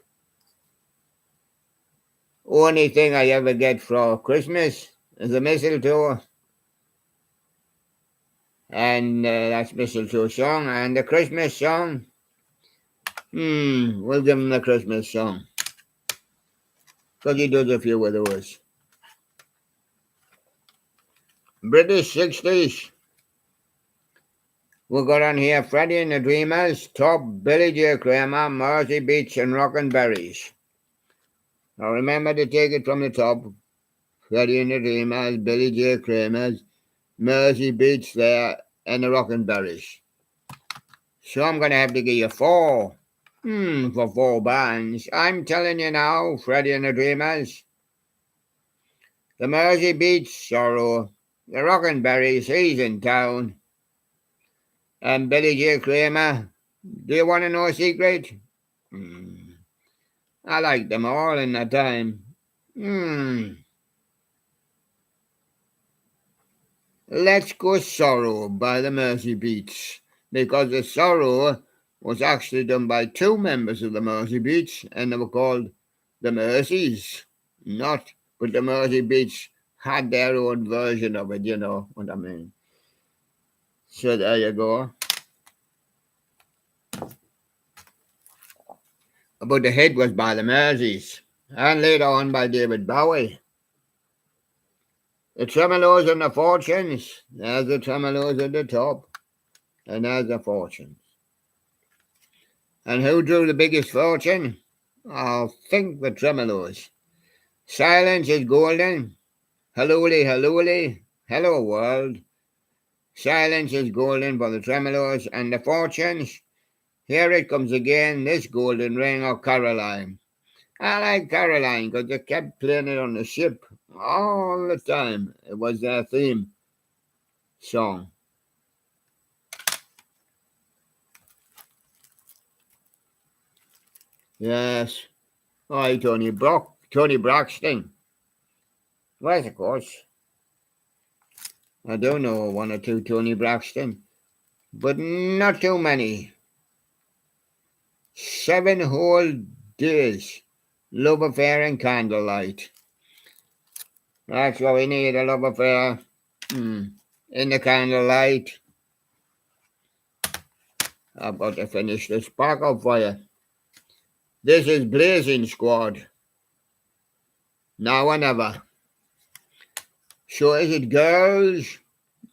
A: Only thing I ever get for Christmas is a mistletoe. And that's mistletoe song. And the Christmas song, we'll give him the Christmas song. Because he does a few of those. British 60s. We got on here Freddie and the Dreamers, Top, Billy J. Kramer, Mersey Beach, and Rockin' Berries. Now remember to take it from the top. Freddie and the Dreamers, Billy J. Kramer's, Mersey Beach there, and the Rockin' Berries. So I'm going to have to give you four. For four bands. I'm telling you now, Freddie and the Dreamers. The Mersey Beach Sorrow. The Rockin' Berries, He's in Town. And Billy J. Kramer. Do you want to know a secret? I like them all in that time. Let's Go Sorrow by the Mersey Beats, because the Sorrow was actually done by two members of the Mersey Beats, and they were called the Merseys, not, but the Mersey Beats had their own version of it, you know what I mean. So there you go. But the hit was by the Merseys, and later on by David Bowie. The Tremolos and the Fortunes. There's the Tremolos at the top, and there's the Fortunes. And who drew the biggest fortune? I think the Tremolos. Silence is golden. Hallooly, hallooly. Hello, world. Silence is golden for the Tremolos and the Fortunes. Here it comes again, this golden ring of Caroline. I like Caroline because they kept playing it on the ship all the time. It was their theme song. Yes. Oh, Tony Braxton. Well, of course. I don't know one or two Tony Braxton, but not too many. 7 whole days. Love affair and candlelight. That's what we need, a love affair. In the candlelight. I'm about to finish the sparkle fire. This is Blazing Squad. Now or never. So is it girls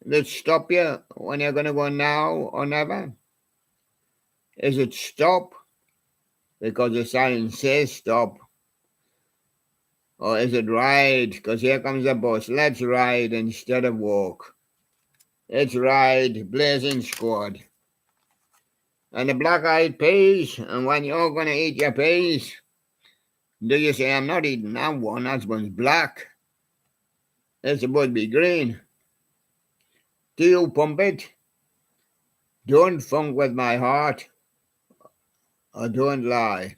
A: that stop you when you're going to go now or never? Is it stop because the sign says stop? Or is it ride because here comes the bus? Let's ride instead of walk. It's ride, Blazing Squad. And the black-eyed peas, and when you're going to eat your peas, do you say, I'm not eating that one, that one's black. It's supposed to be green. Do you pump it? Don't funk with my heart, or don't lie.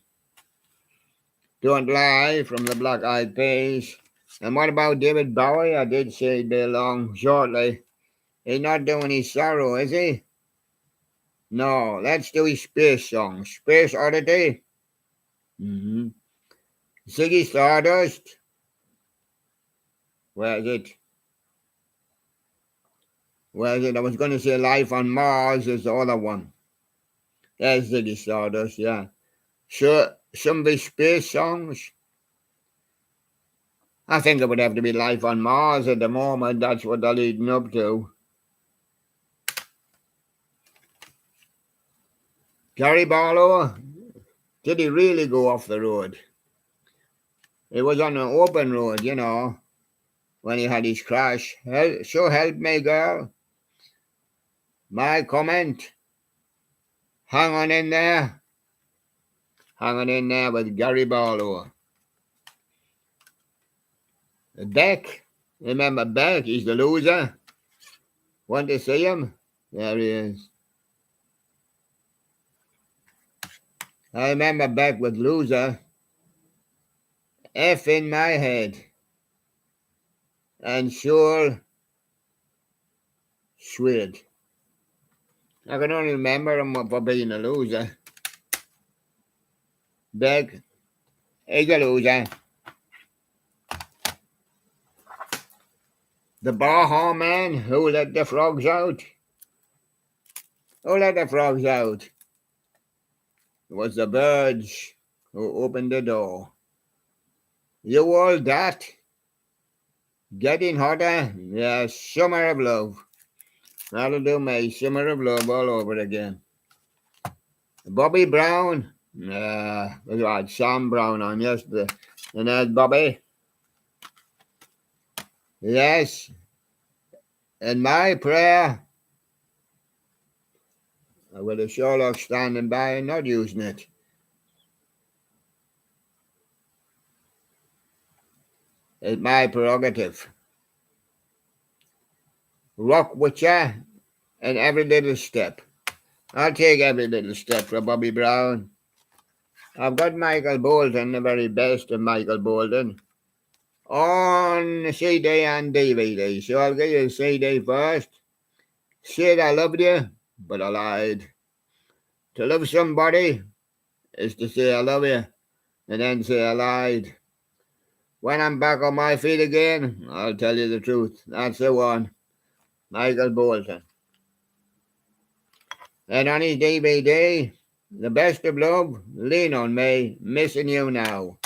A: Don't lie from the black-eyed peas. And what about David Bowie? I did say he'd be along shortly. He's not doing his sorrow, is he? No, let's do his space song. Space Oddity. Ziggy Stardust. Where is it? Where is it? I was going to say Life on Mars is the other one. There's Ziggy Stardust, yeah. Sure, some of his space songs. I think it would have to be Life on Mars at the moment. That's what they're leading up to. Gary Barlow, did he really go off the road? It was on an open road, you know, when he had his crash. So help me, girl. My comment. Hang on in there. Hang on in there with Gary Barlow. Beck. Remember Beck? He's the loser. Want to see him? There he is. I remember Beck with Loser. F in my head. And sure, sweet. I can only remember him for being a loser. Beck is a loser. The Baja Man who let the frogs out. Who let the frogs out? It was the birds who opened the door. You all that? Getting hotter? Yeah, Summer of Love. That'll do me. Summer of Love all over again. Bobby Brown. We had Sam Brown on yesterday. And there's Bobby. Yes. And my prayer. With a Sherlock standing by and not using it. It's my prerogative. Rock with ya and every little step. I'll take every little step for Bobby Brown. I've got Michael Bolton, the very best of Michael Bolton. on CD and DVD. So I'll give you the CD first. Said I loved you, but I lied. To love somebody is to say I love you, and then say I lied. When I'm back on my feet again, I'll tell you the truth. That's the one. Michael Bolton. And on his DVD, The Best of Love, Lean on Me, Missing You Now.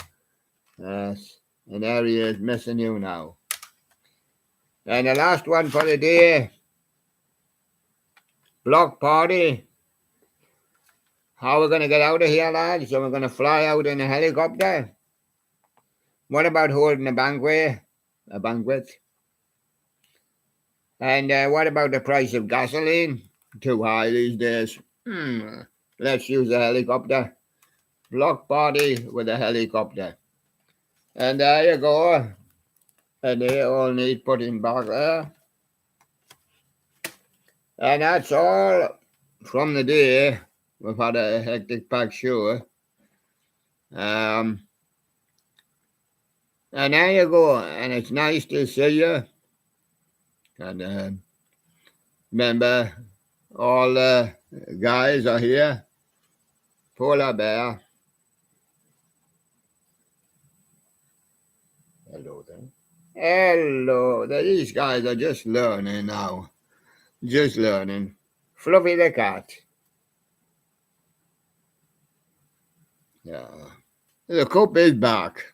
A: Yes, and there he is, Missing You Now. And the last one for the day, Block Party. How we're going to get out of here, lads? So we're going to fly out in a helicopter? What about holding a banquet? And what about the price of gasoline? Too high these days. Let's use a helicopter. Block party with a helicopter. And there you go. And they all need putting back there. And that's all from the day. We've had a hectic packed show. And there you go. And it's nice to see you. And remember, all the guys are here. Polar Bear. Hello there. Hello. These guys are just learning now. Just learning. Fluffy the cat. Yeah. The cup is back.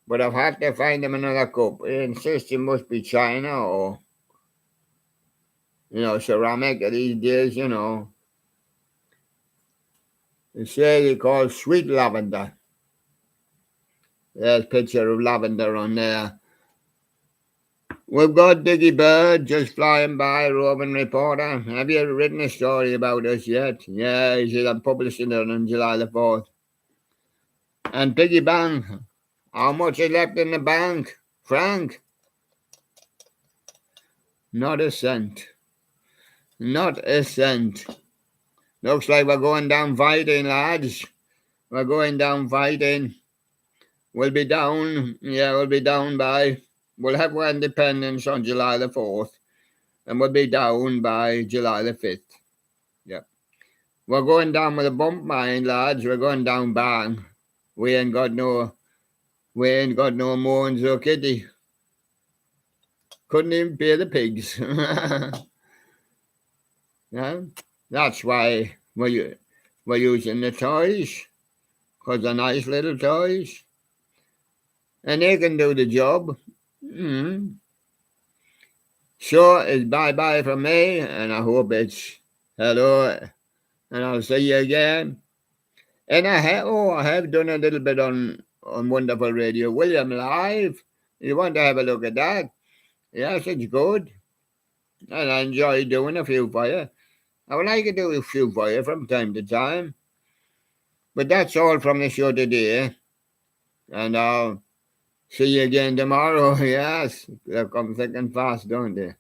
A: But I've had to find him another cup. He insists it must be China or, ceramic these days, They say they call sweet lavender. There's a picture of lavender on there. We've got Diggy Bird just flying by, Robin Reporter. Have you written a story about us yet? Yeah, I'm publishing it on July the 4th. And Piggy Bank, how much is left in the bank? Frank? Not a cent. Not a cent. Looks like we're going down fighting, lads. We're going down fighting. We'll be down by... We'll have our independence on July the 4th. And we'll be down by July the 5th. Yep. We're going down with a bump mine, lads. We're going down bang. We ain't got no moans or kitty. Couldn't even pay the pigs. Yeah? That's why we're using the toys. Because they're nice little toys. And they can do the job. So it's bye-bye from me, and I hope it's hello, and I'll see you again. And I have done a little bit on Wonderful Radio William Live. You want to have a look at that? Yes, it's good. And I enjoy doing a few for you. I would like to do a few for you from time to time. But that's all from the show today. And I'll see you again tomorrow. Yes, they come thick and fast, don't they?